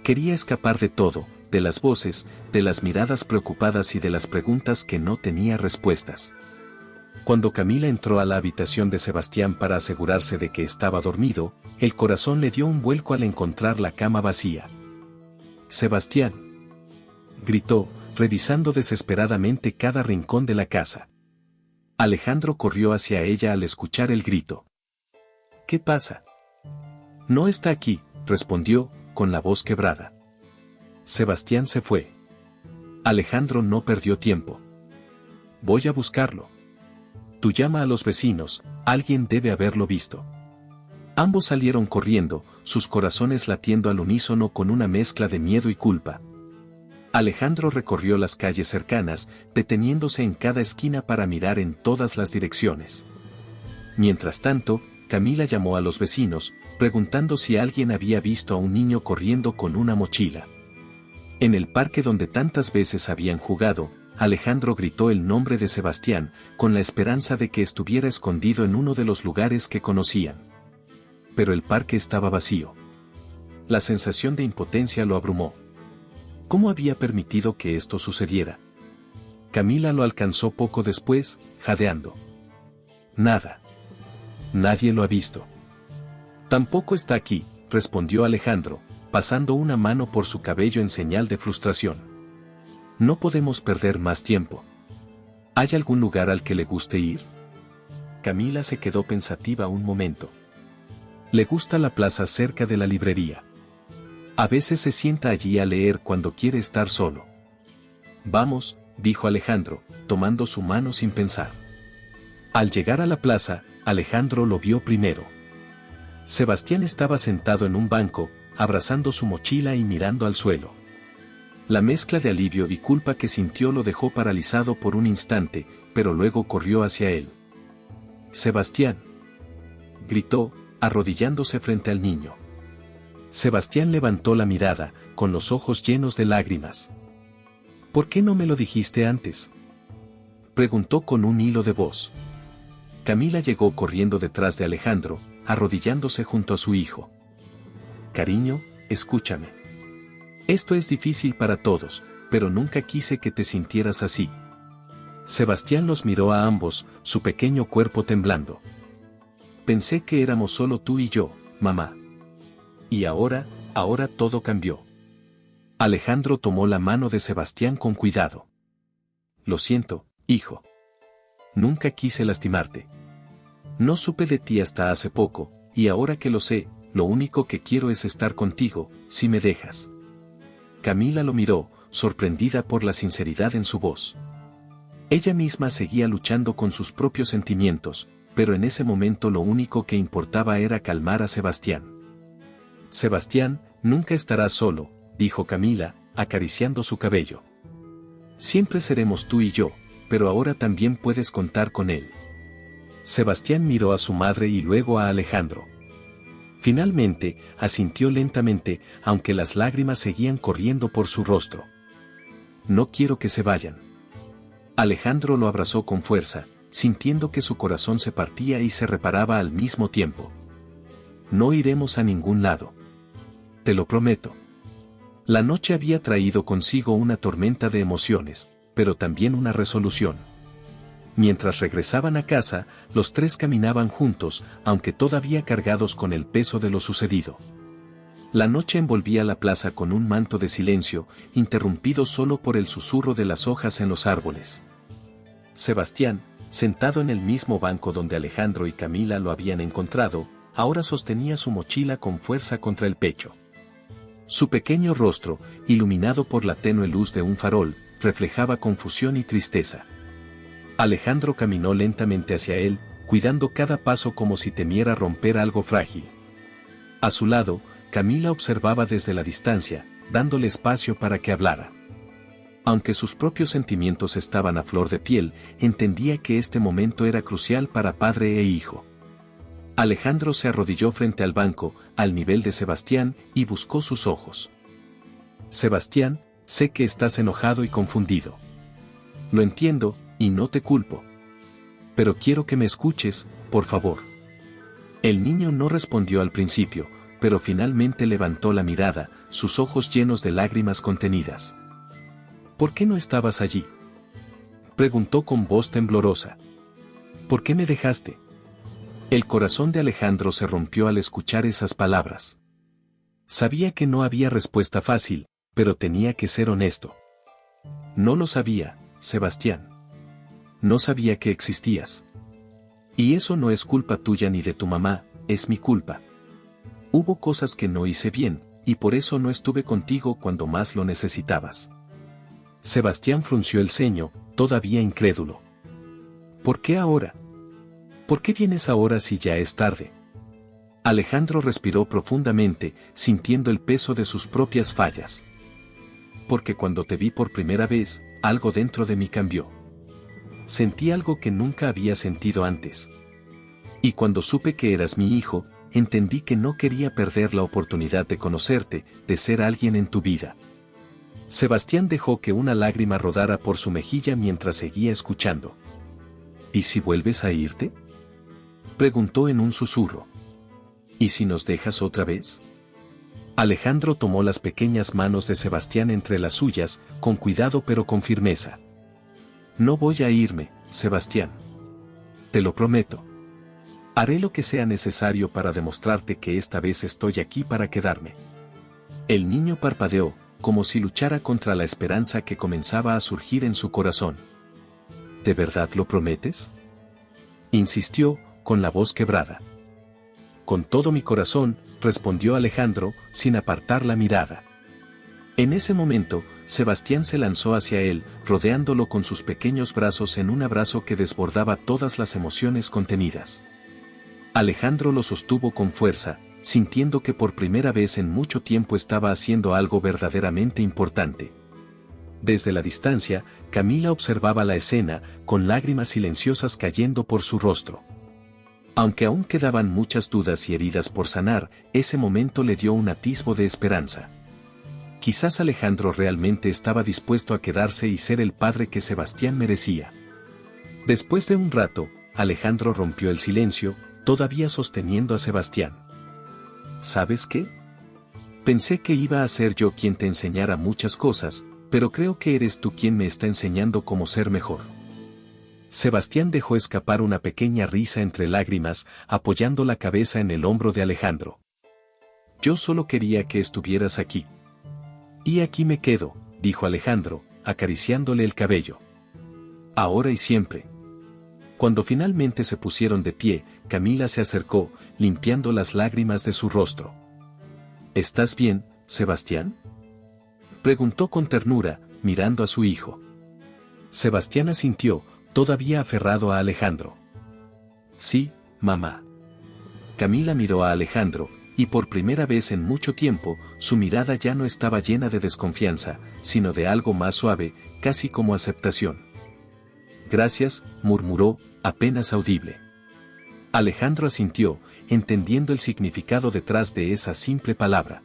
A: Quería escapar de todo, de las voces, de las miradas preocupadas y de las preguntas que no tenía respuestas. Cuando Camila entró a la habitación de Sebastián para asegurarse de que estaba dormido, el corazón le dio un vuelco al encontrar la cama vacía. «Sebastián», gritó, revisando desesperadamente cada rincón de la casa. Alejandro corrió hacia ella al escuchar el grito. «¿Qué pasa?» «No está aquí», respondió, con la voz quebrada. Sebastián se fue. Alejandro no perdió tiempo. «Voy a buscarlo. Tú llama a los vecinos, alguien debe haberlo visto». Ambos salieron corriendo, sus corazones latiendo al unísono con una mezcla de miedo y culpa. Alejandro recorrió las calles cercanas, deteniéndose en cada esquina para mirar en todas las direcciones. Mientras tanto, Camila llamó a los vecinos, preguntando si alguien había visto a un niño corriendo con una mochila. En el parque donde tantas veces habían jugado, Alejandro gritó el nombre de Sebastián, con la esperanza de que estuviera escondido en uno de los lugares que conocían. Pero el parque estaba vacío. La sensación de impotencia lo abrumó. ¿Cómo había permitido que esto sucediera? Camila lo alcanzó poco después, jadeando. Nada. Nadie lo ha visto. Tampoco está aquí, respondió Alejandro, pasando una mano por su cabello en señal de frustración. No podemos perder más tiempo. ¿Hay algún lugar al que le guste ir? Camila se quedó pensativa un momento. Le gusta la plaza cerca de la librería. A veces se sienta allí a leer cuando quiere estar solo. Vamos, dijo Alejandro, tomando su mano sin pensar. Al llegar a la plaza, Alejandro lo vio primero. Sebastián estaba sentado en un banco, abrazando su mochila y mirando al suelo. La mezcla de alivio y culpa que sintió lo dejó paralizado por un instante, pero luego corrió hacia él. «Sebastián», gritó, arrodillándose frente al niño. Sebastián levantó la mirada, con los ojos llenos de lágrimas. «¿Por qué no me lo dijiste antes?», preguntó con un hilo de voz. Camila llegó corriendo detrás de Alejandro, arrodillándose junto a su hijo. «Cariño, escúchame. Esto es difícil para todos, pero nunca quise que te sintieras así». Sebastián los miró a ambos, su pequeño cuerpo temblando. «Pensé que éramos solo tú y yo, mamá. Y ahora todo cambió». Alejandro tomó la mano de Sebastián con cuidado. «Lo siento, hijo. Nunca quise lastimarte. No supe de ti hasta hace poco, y ahora que lo sé, lo único que quiero es estar contigo, si me dejas». Camila lo miró, sorprendida por la sinceridad en su voz. Ella misma seguía luchando con sus propios sentimientos, pero en ese momento lo único que importaba era calmar a Sebastián. «Sebastián, nunca estarás solo», dijo Camila, acariciando su cabello. «Siempre seremos tú y yo, pero ahora también puedes contar con él». Sebastián miró a su madre y luego a Alejandro. Finalmente, asintió lentamente, aunque las lágrimas seguían corriendo por su rostro. «No quiero que se vayan». Alejandro lo abrazó con fuerza, sintiendo que su corazón se partía y se reparaba al mismo tiempo. «No iremos a ningún lado. Te lo prometo». La noche había traído consigo una tormenta de emociones, pero también una resolución. Mientras regresaban a casa, los tres caminaban juntos, aunque todavía cargados con el peso de lo sucedido. La noche envolvía la plaza con un manto de silencio, interrumpido solo por el susurro de las hojas en los árboles. Sebastián, sentado en el mismo banco donde Alejandro y Camila lo habían encontrado, ahora sostenía su mochila con fuerza contra el pecho. Su pequeño rostro, iluminado por la tenue luz de un farol, reflejaba confusión y tristeza. Alejandro caminó lentamente hacia él, cuidando cada paso como si temiera romper algo frágil. A su lado, Camila observaba desde la distancia, dándole espacio para que hablara. Aunque sus propios sentimientos estaban a flor de piel, entendía que este momento era crucial para padre e hijo. Alejandro se arrodilló frente al banco, al nivel de Sebastián, y buscó sus ojos. «Sebastián, sé que estás enojado y confundido. Lo entiendo, y no te culpo. Pero quiero que me escuches, por favor». El niño no respondió al principio, pero finalmente levantó la mirada, sus ojos llenos de lágrimas contenidas. «¿Por qué no estabas allí?», preguntó con voz temblorosa. «¿Por qué me dejaste?». El corazón de Alejandro se rompió al escuchar esas palabras. Sabía que no había respuesta fácil, pero tenía que ser honesto. «No lo sabía, Sebastián. No sabía que existías. Y eso no es culpa tuya ni de tu mamá, es mi culpa. Hubo cosas que no hice bien, y por eso no estuve contigo cuando más lo necesitabas». Sebastián frunció el ceño, todavía incrédulo. «¿Por qué ahora? ¿Por qué vienes ahora si ya es tarde?». Alejandro respiró profundamente, sintiendo el peso de sus propias fallas. «Porque cuando te vi por primera vez, algo dentro de mí cambió. Sentí algo que nunca había sentido antes. Y cuando supe que eras mi hijo, entendí que no quería perder la oportunidad de conocerte, de ser alguien en tu vida». Sebastián dejó que una lágrima rodara por su mejilla mientras seguía escuchando. «¿Y si vuelves a irte?», preguntó en un susurro. «¿Y si nos dejas otra vez?». Alejandro tomó las pequeñas manos de Sebastián entre las suyas, con cuidado pero con firmeza. No voy a irme, Sebastián. Te lo prometo. Haré lo que sea necesario para demostrarte que esta vez estoy aquí para quedarme. El niño parpadeó, como si luchara contra la esperanza que comenzaba a surgir en su corazón. ¿De verdad lo prometes?, insistió, con la voz quebrada. Con todo mi corazón, respondió Alejandro, sin apartar la mirada. En ese momento, Sebastián se lanzó hacia él, rodeándolo con sus pequeños brazos en un abrazo que desbordaba todas las emociones contenidas. Alejandro lo sostuvo con fuerza, sintiendo que por primera vez en mucho tiempo estaba haciendo algo verdaderamente importante. Desde la distancia, Camila observaba la escena, con lágrimas silenciosas cayendo por su rostro. Aunque aún quedaban muchas dudas y heridas por sanar, ese momento le dio un atisbo de esperanza. Quizás Alejandro realmente estaba dispuesto a quedarse y ser el padre que Sebastián merecía. Después de un rato, Alejandro rompió el silencio, todavía sosteniendo a Sebastián. ¿Sabes qué? Pensé que iba a ser yo quien te enseñara muchas cosas, pero creo que eres tú quien me está enseñando cómo ser mejor. Sebastián dejó escapar una pequeña risa entre lágrimas, apoyando la cabeza en el hombro de Alejandro. Yo solo quería que estuvieras aquí. Y aquí me quedo, dijo Alejandro, acariciándole el cabello. Ahora y siempre. Cuando finalmente se pusieron de pie, Camila se acercó, limpiando las lágrimas de su rostro. ¿Estás bien, Sebastián?, preguntó con ternura, mirando a su hijo. Sebastián asintió, todavía aferrado a Alejandro. Sí, mamá. Camila miró a Alejandro, y por primera vez en mucho tiempo, su mirada ya no estaba llena de desconfianza, sino de algo más suave, casi como aceptación. Gracias, murmuró, apenas audible. Alejandro asintió, entendiendo el significado detrás de esa simple palabra.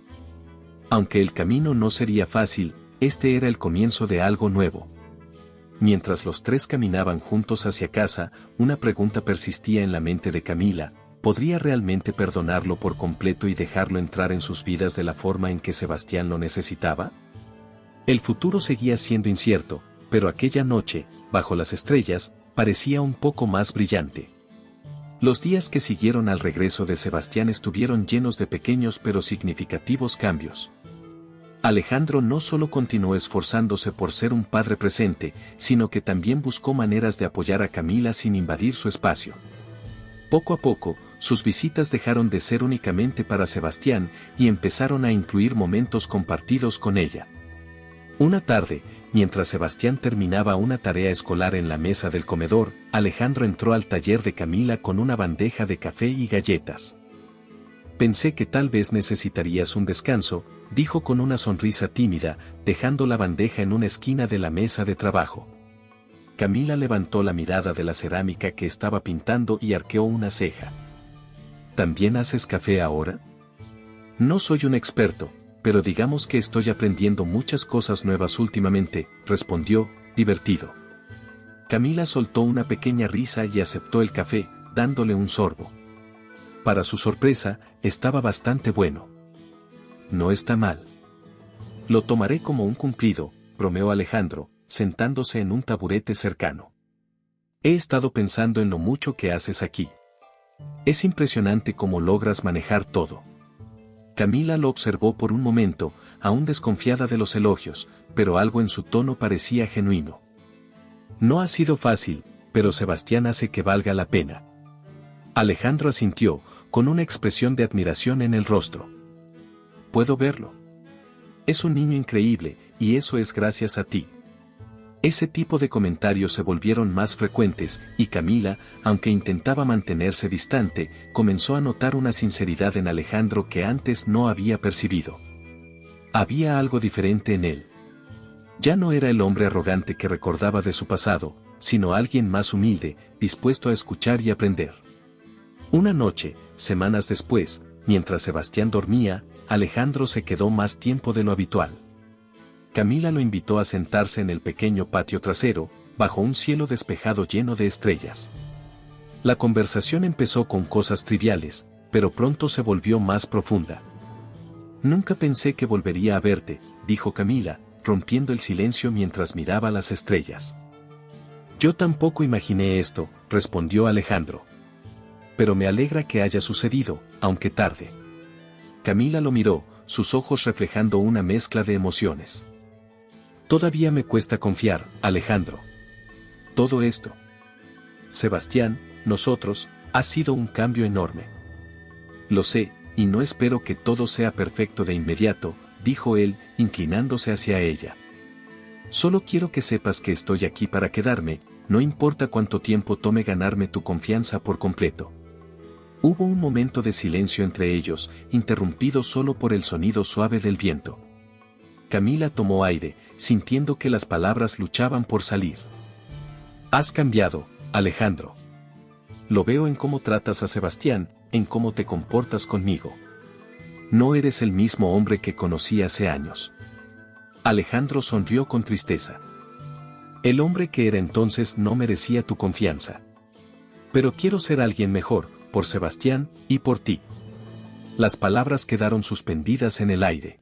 A: Aunque el camino no sería fácil, este era el comienzo de algo nuevo. Mientras los tres caminaban juntos hacia casa, una pregunta persistía en la mente de Camila: ¿podría realmente perdonarlo por completo y dejarlo entrar en sus vidas de la forma en que Sebastián lo necesitaba? El futuro seguía siendo incierto, pero aquella noche, bajo las estrellas, parecía un poco más brillante. Los días que siguieron al regreso de Sebastián estuvieron llenos de pequeños pero significativos cambios. Alejandro no solo continuó esforzándose por ser un padre presente, sino que también buscó maneras de apoyar a Camila sin invadir su espacio. Poco a poco, sus visitas dejaron de ser únicamente para Sebastián y empezaron a incluir momentos compartidos con ella. Una tarde, mientras Sebastián terminaba una tarea escolar en la mesa del comedor, Alejandro entró al taller de Camila con una bandeja de café y galletas. Pensé que tal vez necesitarías un descanso, dijo con una sonrisa tímida, dejando la bandeja en una esquina de la mesa de trabajo. Camila levantó la mirada de la cerámica que estaba pintando y arqueó una ceja. ¿También haces café ahora? No soy un experto, pero digamos que estoy aprendiendo muchas cosas nuevas últimamente, respondió, divertido. Camila soltó una pequeña risa y aceptó el café, dándole un sorbo. Para su sorpresa, estaba bastante bueno. No está mal. Lo tomaré como un cumplido, bromeó Alejandro, sentándose en un taburete cercano. He estado pensando en lo mucho que haces aquí. Es impresionante cómo logras manejar todo. Camila lo observó por un momento, aún desconfiada de los elogios, pero algo en su tono parecía genuino. No ha sido fácil, pero Sebastián hace que valga la pena. Alejandro asintió, con una expresión de admiración en el rostro. Puedo verlo. Es un niño increíble, y eso es gracias a ti. Ese tipo de comentarios se volvieron más frecuentes, y Camila, aunque intentaba mantenerse distante, comenzó a notar una sinceridad en Alejandro que antes no había percibido. Había algo diferente en él. Ya no era el hombre arrogante que recordaba de su pasado, sino alguien más humilde, dispuesto a escuchar y aprender. Una noche, semanas después, mientras Sebastián dormía, Alejandro se quedó más tiempo de lo habitual. Camila lo invitó a sentarse en el pequeño patio trasero, bajo un cielo despejado lleno de estrellas. La conversación empezó con cosas triviales, pero pronto se volvió más profunda. Nunca pensé que volvería a verte, dijo Camila, rompiendo el silencio mientras miraba las estrellas. Yo tampoco imaginé esto, respondió Alejandro. Pero me alegra que haya sucedido, aunque tarde. Camila lo miró, sus ojos reflejando una mezcla de emociones. Todavía me cuesta confiar, Alejandro. Todo esto. Sebastián, nosotros, ha sido un cambio enorme. Lo sé, y no espero que todo sea perfecto de inmediato, dijo él, inclinándose hacia ella. Solo quiero que sepas que estoy aquí para quedarme, no importa cuánto tiempo tome ganarme tu confianza por completo. Hubo un momento de silencio entre ellos, interrumpido solo por el sonido suave del viento. Camila tomó aire, sintiendo que las palabras luchaban por salir. Has cambiado, Alejandro. Lo veo en cómo tratas a Sebastián, en cómo te comportas conmigo. No eres el mismo hombre que conocí hace años. Alejandro sonrió con tristeza. El hombre que era entonces no merecía tu confianza. Pero quiero ser alguien mejor, por Sebastián, y por ti. Las palabras quedaron suspendidas en el aire.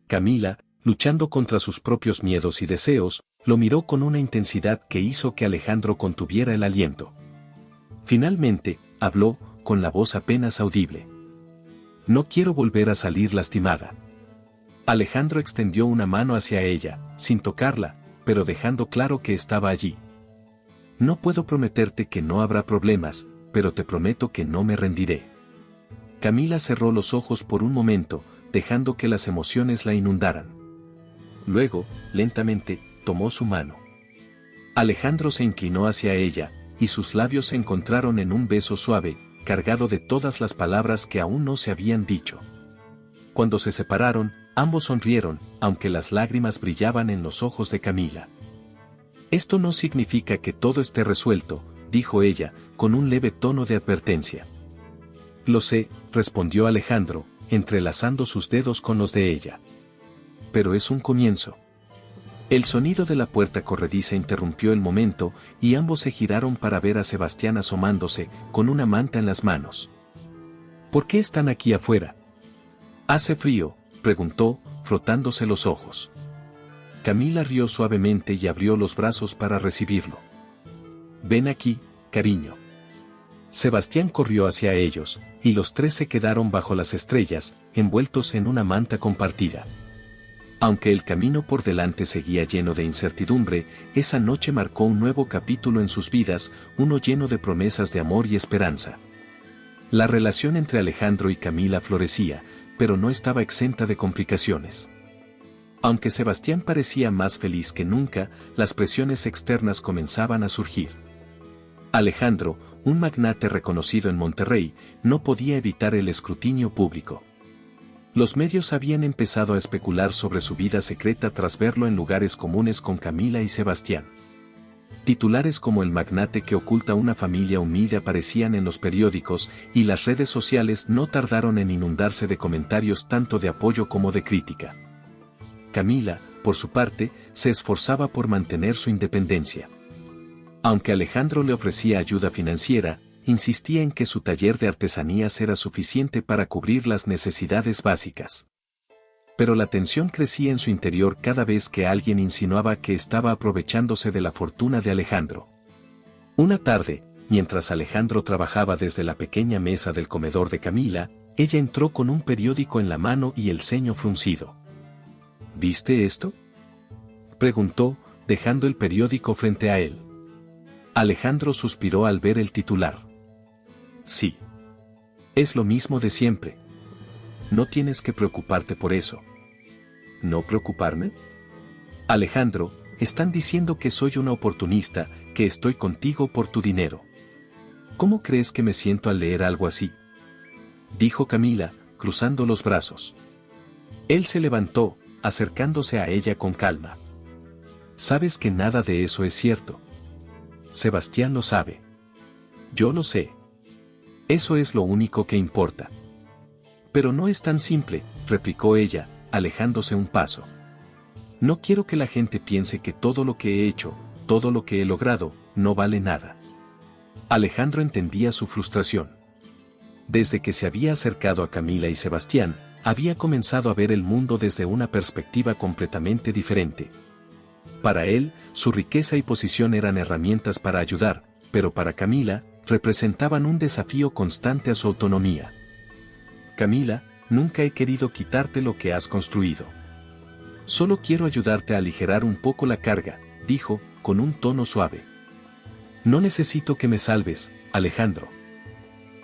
A: Camila, luchando contra sus propios miedos y deseos, lo miró con una intensidad que hizo que Alejandro contuviera el aliento. Finalmente, habló, con la voz apenas audible. No quiero volver a salir lastimada. Alejandro extendió una mano hacia ella, sin tocarla, pero dejando claro que estaba allí. No puedo prometerte que no habrá problemas, pero te prometo que no me rendiré. Camila cerró los ojos por un momento, dejando que las emociones la inundaran. Luego, lentamente, tomó su mano. Alejandro se inclinó hacia ella, y sus labios se encontraron en un beso suave, cargado de todas las palabras que aún no se habían dicho. Cuando se separaron, ambos sonrieron, aunque las lágrimas brillaban en los ojos de Camila. Esto no significa que todo esté resuelto, dijo ella, con un leve tono de advertencia. Lo sé, respondió Alejandro, entrelazando sus dedos con los de ella. Pero es un comienzo. El sonido de la puerta corrediza interrumpió el momento, y ambos se giraron para ver a Sebastián asomándose, con una manta en las manos. ¿Por qué están aquí afuera? ¿Hace frío?, preguntó, frotándose los ojos. Camila rió suavemente y abrió los brazos para recibirlo. Ven aquí, cariño. Sebastián corrió hacia ellos, y los tres se quedaron bajo las estrellas, envueltos en una manta compartida. Aunque el camino por delante seguía lleno de incertidumbre, esa noche marcó un nuevo capítulo en sus vidas, uno lleno de promesas de amor y esperanza. La relación entre Alejandro y Camila florecía, pero no estaba exenta de complicaciones. Aunque Sebastián parecía más feliz que nunca, las presiones externas comenzaban a surgir. Alejandro, un magnate reconocido en Monterrey, no podía evitar el escrutinio público. Los medios habían empezado a especular sobre su vida secreta tras verlo en lugares comunes con Camila y Sebastián. Titulares como el magnate que oculta una familia humilde aparecían en los periódicos, y las redes sociales no tardaron en inundarse de comentarios tanto de apoyo como de crítica. Camila, por su parte, se esforzaba por mantener su independencia. Aunque Alejandro le ofrecía ayuda financiera, insistía en que su taller de artesanías era suficiente para cubrir las necesidades básicas. Pero la tensión crecía en su interior cada vez que alguien insinuaba que estaba aprovechándose de la fortuna de Alejandro. Una tarde, mientras Alejandro trabajaba desde la pequeña mesa del comedor de Camila, ella entró con un periódico en la mano y el ceño fruncido. ¿Viste esto?, preguntó, dejando el periódico frente a él. Alejandro suspiró al ver el titular. Sí. Es lo mismo de siempre. No tienes que preocuparte por eso. ¿No preocuparme? Alejandro, están diciendo que soy una oportunista, que estoy contigo por tu dinero. ¿Cómo crees que me siento al leer algo así?, dijo Camila, cruzando los brazos. Él se levantó, acercándose a ella con calma. Sabes que nada de eso es cierto. Sebastián lo sabe. Yo lo sé. Eso es lo único que importa. Pero no es tan simple, replicó ella, alejándose un paso. No quiero que la gente piense que todo lo que he hecho, todo lo que he logrado, no vale nada. Alejandro entendía su frustración. Desde que se había acercado a Camila y Sebastián, había comenzado a ver el mundo desde una perspectiva completamente diferente. Para él, su riqueza y posición eran herramientas para ayudar, pero para Camila, representaban un desafío constante a su autonomía. Camila, nunca he querido quitarte lo que has construido. Solo quiero ayudarte a aligerar un poco la carga, dijo, con un tono suave. No necesito que me salves, Alejandro.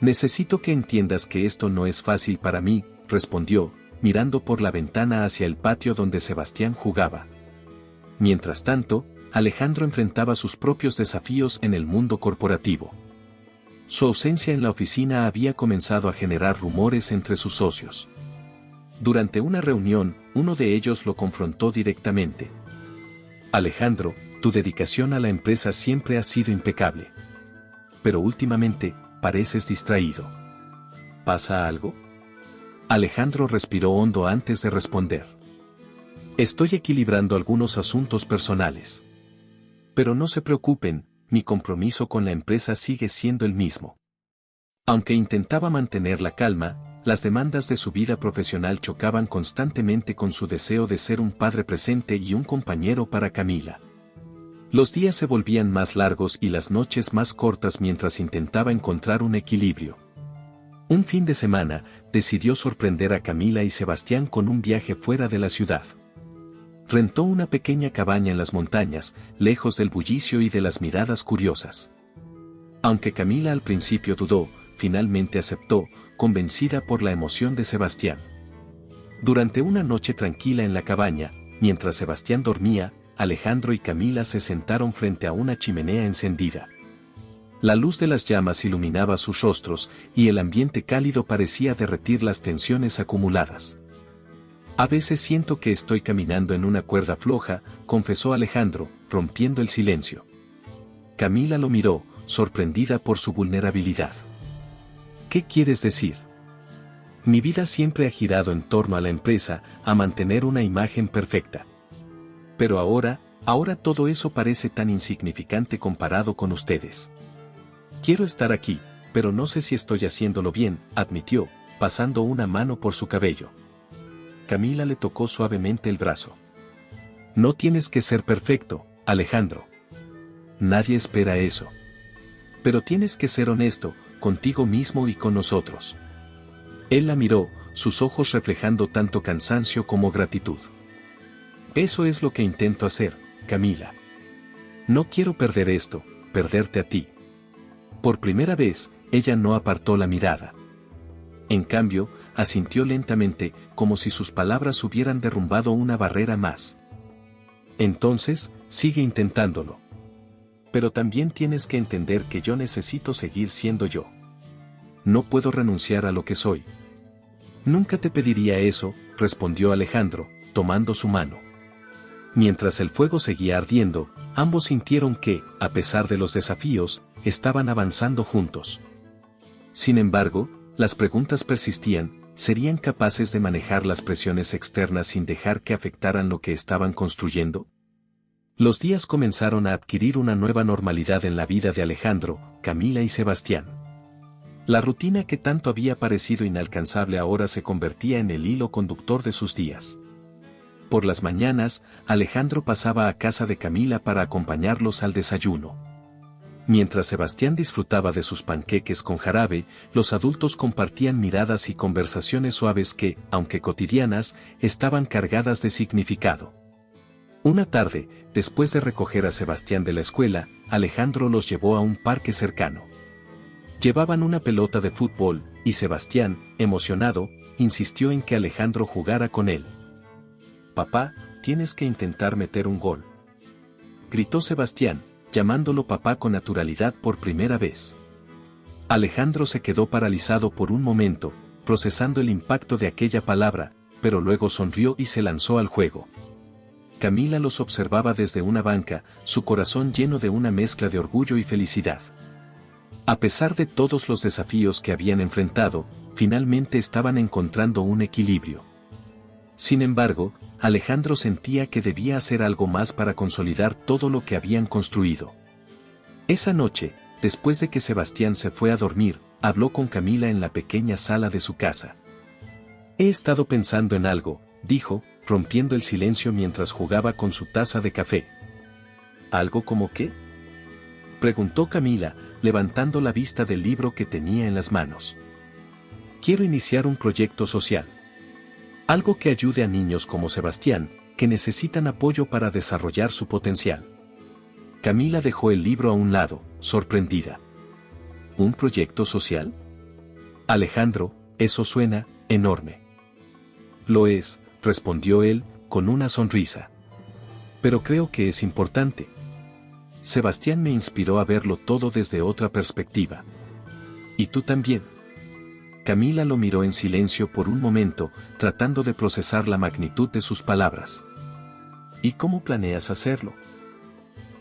A: Necesito que entiendas que esto no es fácil para mí, respondió, mirando por la ventana hacia el patio donde Sebastián jugaba. Mientras tanto, Alejandro enfrentaba sus propios desafíos en el mundo corporativo. Su ausencia en la oficina había comenzado a generar rumores entre sus socios. Durante una reunión, uno de ellos lo confrontó directamente. Alejandro, tu dedicación a la empresa siempre ha sido impecable. Pero últimamente, pareces distraído. ¿Pasa algo? Alejandro respiró hondo antes de responder. Estoy equilibrando algunos asuntos personales. Pero no se preocupen, mi compromiso con la empresa sigue siendo el mismo. Aunque intentaba mantener la calma, las demandas de su vida profesional chocaban constantemente con su deseo de ser un padre presente y un compañero para Camila. Los días se volvían más largos y las noches más cortas mientras intentaba encontrar un equilibrio. Un fin de semana, decidió sorprender a Camila y Sebastián con un viaje fuera de la ciudad. Rentó una pequeña cabaña en las montañas, lejos del bullicio y de las miradas curiosas. Aunque Camila al principio dudó, finalmente aceptó, convencida por la emoción de Sebastián. Durante una noche tranquila en la cabaña, mientras Sebastián dormía, Alejandro y Camila se sentaron frente a una chimenea encendida. La luz de las llamas iluminaba sus rostros, y el ambiente cálido parecía derretir las tensiones acumuladas. A veces siento que estoy caminando en una cuerda floja, confesó Alejandro, rompiendo el silencio. Camila lo miró, sorprendida por su vulnerabilidad. ¿Qué quieres decir? Mi vida siempre ha girado en torno a la empresa, a mantener una imagen perfecta. Pero ahora todo eso parece tan insignificante comparado con ustedes. Quiero estar aquí, pero no sé si estoy haciéndolo bien, admitió, pasando una mano por su cabello. Camila le tocó suavemente el brazo. No tienes que ser perfecto, Alejandro. Nadie espera eso. Pero tienes que ser honesto, contigo mismo y con nosotros. Él la miró, sus ojos reflejando tanto cansancio como gratitud. Eso es lo que intento hacer, Camila. No quiero perder esto, perderte a ti. Por primera vez, ella no apartó la mirada. En cambio, asintió lentamente, como si sus palabras hubieran derrumbado una barrera más. Entonces, sigue intentándolo. Pero también tienes que entender que yo necesito seguir siendo yo. No puedo renunciar a lo que soy. Nunca te pediría eso, respondió Alejandro, tomando su mano. Mientras el fuego seguía ardiendo, ambos sintieron que, a pesar de los desafíos, estaban avanzando juntos. Sin embargo, las preguntas persistían, ¿serían capaces de manejar las presiones externas sin dejar que afectaran lo que estaban construyendo? Los días comenzaron a adquirir una nueva normalidad en la vida de Alejandro, Camila y Sebastián. La rutina que tanto había parecido inalcanzable ahora se convertía en el hilo conductor de sus días. Por las mañanas, Alejandro pasaba a casa de Camila para acompañarlos al desayuno. Mientras Sebastián disfrutaba de sus panqueques con jarabe, los adultos compartían miradas y conversaciones suaves que, aunque cotidianas, estaban cargadas de significado. Una tarde, después de recoger a Sebastián de la escuela, Alejandro los llevó a un parque cercano. Llevaban una pelota de fútbol, y Sebastián, emocionado, insistió en que Alejandro jugara con él. «Papá, tienes que intentar meter un gol», gritó Sebastián, llamándolo papá con naturalidad por primera vez. Alejandro se quedó paralizado por un momento, procesando el impacto de aquella palabra, pero luego sonrió y se lanzó al juego. Camila los observaba desde una banca, su corazón lleno de una mezcla de orgullo y felicidad. A pesar de todos los desafíos que habían enfrentado, finalmente estaban encontrando un equilibrio. Sin embargo, Alejandro sentía que debía hacer algo más para consolidar todo lo que habían construido. Esa noche, después de que Sebastián se fue a dormir, habló con Camila en la pequeña sala de su casa. He estado pensando en algo, dijo, rompiendo el silencio mientras jugaba con su taza de café. ¿Algo como qué? Preguntó Camila, levantando la vista del libro que tenía en las manos. Quiero iniciar un proyecto social. Algo que ayude a niños como Sebastián, que necesitan apoyo para desarrollar su potencial. Camila dejó el libro a un lado, sorprendida. ¿Un proyecto social? Alejandro, eso suena enorme. Lo es, respondió él, con una sonrisa. Pero creo que es importante. Sebastián me inspiró a verlo todo desde otra perspectiva. ¿Y tú también? Camila lo miró en silencio por un momento, tratando de procesar la magnitud de sus palabras. ¿Y cómo planeas hacerlo?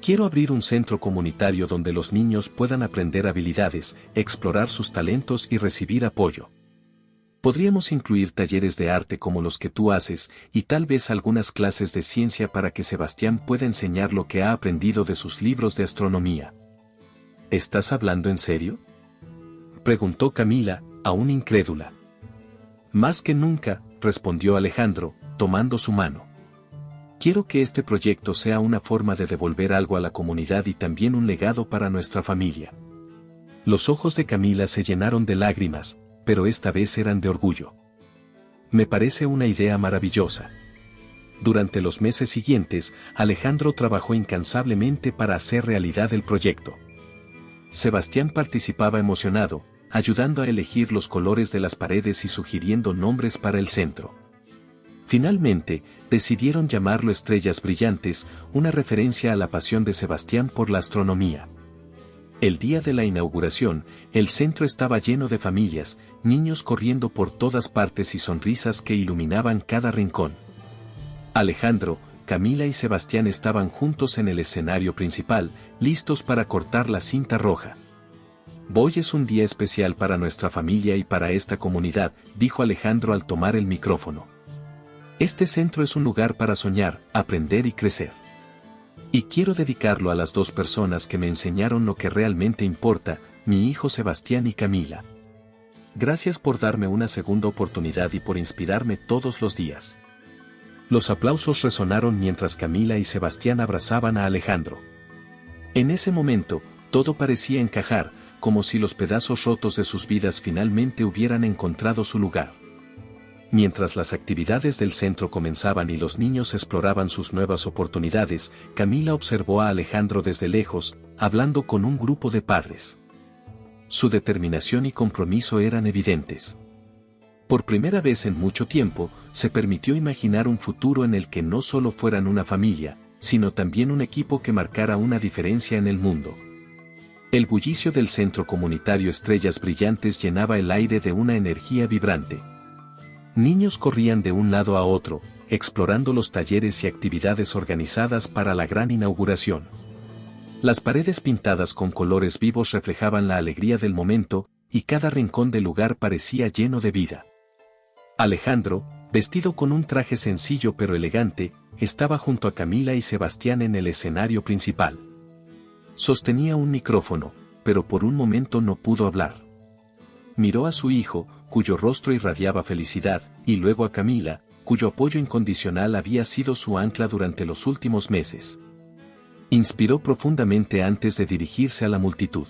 A: Quiero abrir un centro comunitario donde los niños puedan aprender habilidades, explorar sus talentos y recibir apoyo. Podríamos incluir talleres de arte como los que tú haces, y tal vez algunas clases de ciencia para que Sebastián pueda enseñar lo que ha aprendido de sus libros de astronomía. ¿Estás hablando en serio?, preguntó Camila, aún incrédula. Más que nunca, respondió Alejandro, tomando su mano. Quiero que este proyecto sea una forma de devolver algo a la comunidad y también un legado para nuestra familia. Los ojos de Camila se llenaron de lágrimas, pero esta vez eran de orgullo. Me parece una idea maravillosa. Durante los meses siguientes, Alejandro trabajó incansablemente para hacer realidad el proyecto. Sebastián participaba emocionado, ayudando a elegir los colores de las paredes y sugiriendo nombres para el centro. Finalmente, decidieron llamarlo Estrellas Brillantes, una referencia a la pasión de Sebastián por la astronomía. El día de la inauguración, el centro estaba lleno de familias, niños corriendo por todas partes y sonrisas que iluminaban cada rincón. Alejandro, Camila y Sebastián estaban juntos en el escenario principal, listos para cortar la cinta roja. Hoy es un día especial para nuestra familia y para esta comunidad, dijo Alejandro al tomar el micrófono. Este centro es un lugar para soñar, aprender y crecer. Y quiero dedicarlo a las dos personas que me enseñaron lo que realmente importa, mi hijo Sebastián y Camila. Gracias por darme una segunda oportunidad y por inspirarme todos los días. Los aplausos resonaron mientras Camila y Sebastián abrazaban a Alejandro. En ese momento, todo parecía encajar, como si los pedazos rotos de sus vidas finalmente hubieran encontrado su lugar. Mientras las actividades del centro comenzaban y los niños exploraban sus nuevas oportunidades, Camila observó a Alejandro desde lejos, hablando con un grupo de padres. Su determinación y compromiso eran evidentes. Por primera vez en mucho tiempo, se permitió imaginar un futuro en el que no solo fueran una familia, sino también un equipo que marcara una diferencia en el mundo. El bullicio del centro comunitario Estrellas Brillantes llenaba el aire de una energía vibrante. Niños corrían de un lado a otro, explorando los talleres y actividades organizadas para la gran inauguración. Las paredes pintadas con colores vivos reflejaban la alegría del momento, y cada rincón del lugar parecía lleno de vida. Alejandro, vestido con un traje sencillo pero elegante, estaba junto a Camila y Sebastián en el escenario principal. Sostenía un micrófono, pero por un momento no pudo hablar. Miró a su hijo, cuyo rostro irradiaba felicidad, y luego a Camila, cuyo apoyo incondicional había sido su ancla durante los últimos meses. Inspiró profundamente antes de dirigirse a la multitud.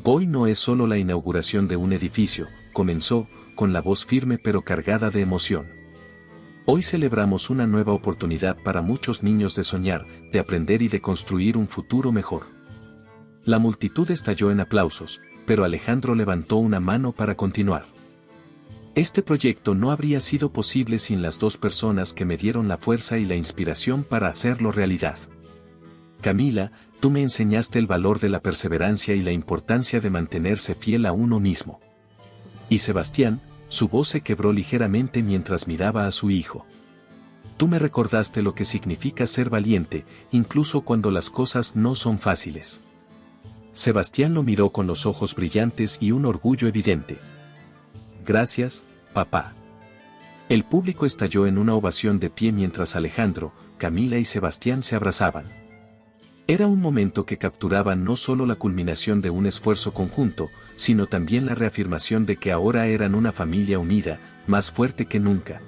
A: Hoy no es solo la inauguración de un edificio, comenzó, con la voz firme pero cargada de emoción. Hoy celebramos una nueva oportunidad para muchos niños de soñar, de aprender y de construir un futuro mejor. La multitud estalló en aplausos, pero Alejandro levantó una mano para continuar. Este proyecto no habría sido posible sin las dos personas que me dieron la fuerza y la inspiración para hacerlo realidad. Camila, tú me enseñaste el valor de la perseverancia y la importancia de mantenerse fiel a uno mismo. Y Sebastián, su voz se quebró ligeramente mientras miraba a su hijo. Tú me recordaste lo que significa ser valiente, incluso cuando las cosas no son fáciles. Sebastián lo miró con los ojos brillantes y un orgullo evidente. Gracias, papá. El público estalló en una ovación de pie mientras Alejandro, Camila y Sebastián se abrazaban. Era un momento que capturaba no solo la culminación de un esfuerzo conjunto, sino también la reafirmación de que ahora eran una familia unida, más fuerte que nunca.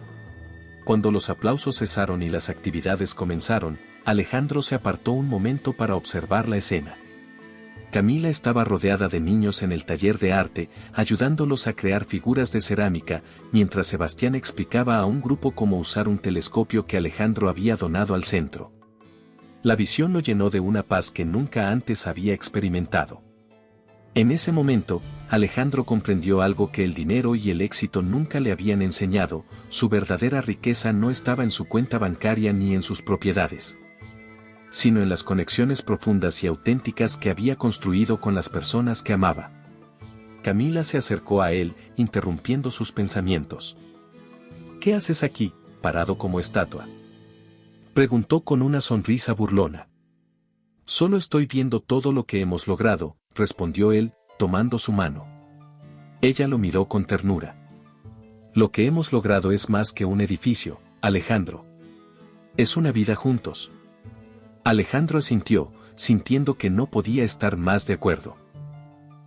A: Cuando los aplausos cesaron y las actividades comenzaron, Alejandro se apartó un momento para observar la escena. Camila estaba rodeada de niños en el taller de arte, ayudándolos a crear figuras de cerámica, mientras Sebastián explicaba a un grupo cómo usar un telescopio que Alejandro había donado al centro. La visión lo llenó de una paz que nunca antes había experimentado. En ese momento, Alejandro comprendió algo que el dinero y el éxito nunca le habían enseñado: su verdadera riqueza no estaba en su cuenta bancaria ni en sus propiedades, sino en las conexiones profundas y auténticas que había construido con las personas que amaba. Camila se acercó a él, interrumpiendo sus pensamientos. ¿Qué haces aquí, parado como estatua?, preguntó con una sonrisa burlona. Solo estoy viendo todo lo que hemos logrado, respondió él, tomando su mano. Ella lo miró con ternura. Lo que hemos logrado es más que un edificio, Alejandro. Es una vida juntos. Alejandro asintió, sintiendo que no podía estar más de acuerdo.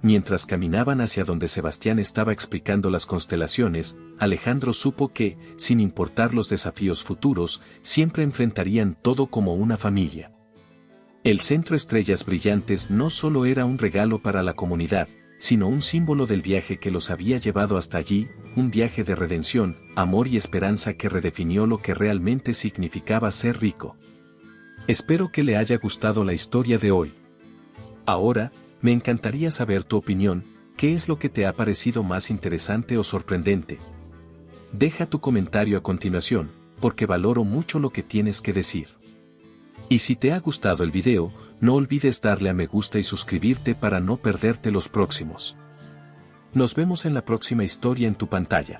A: Mientras caminaban hacia donde Sebastián estaba explicando las constelaciones, Alejandro supo que, sin importar los desafíos futuros, siempre enfrentarían todo como una familia. El centro Estrellas Brillantes no solo era un regalo para la comunidad, sino un símbolo del viaje que los había llevado hasta allí, un viaje de redención, amor y esperanza que redefinió lo que realmente significaba ser rico. Espero que le haya gustado la historia de hoy. Ahora, me encantaría saber tu opinión. ¿Qué es lo que te ha parecido más interesante o sorprendente? Deja tu comentario a continuación, porque valoro mucho lo que tienes que decir. Y si te ha gustado el video, no olvides darle a me gusta y suscribirte para no perderte los próximos. Nos vemos en la próxima historia en tu pantalla.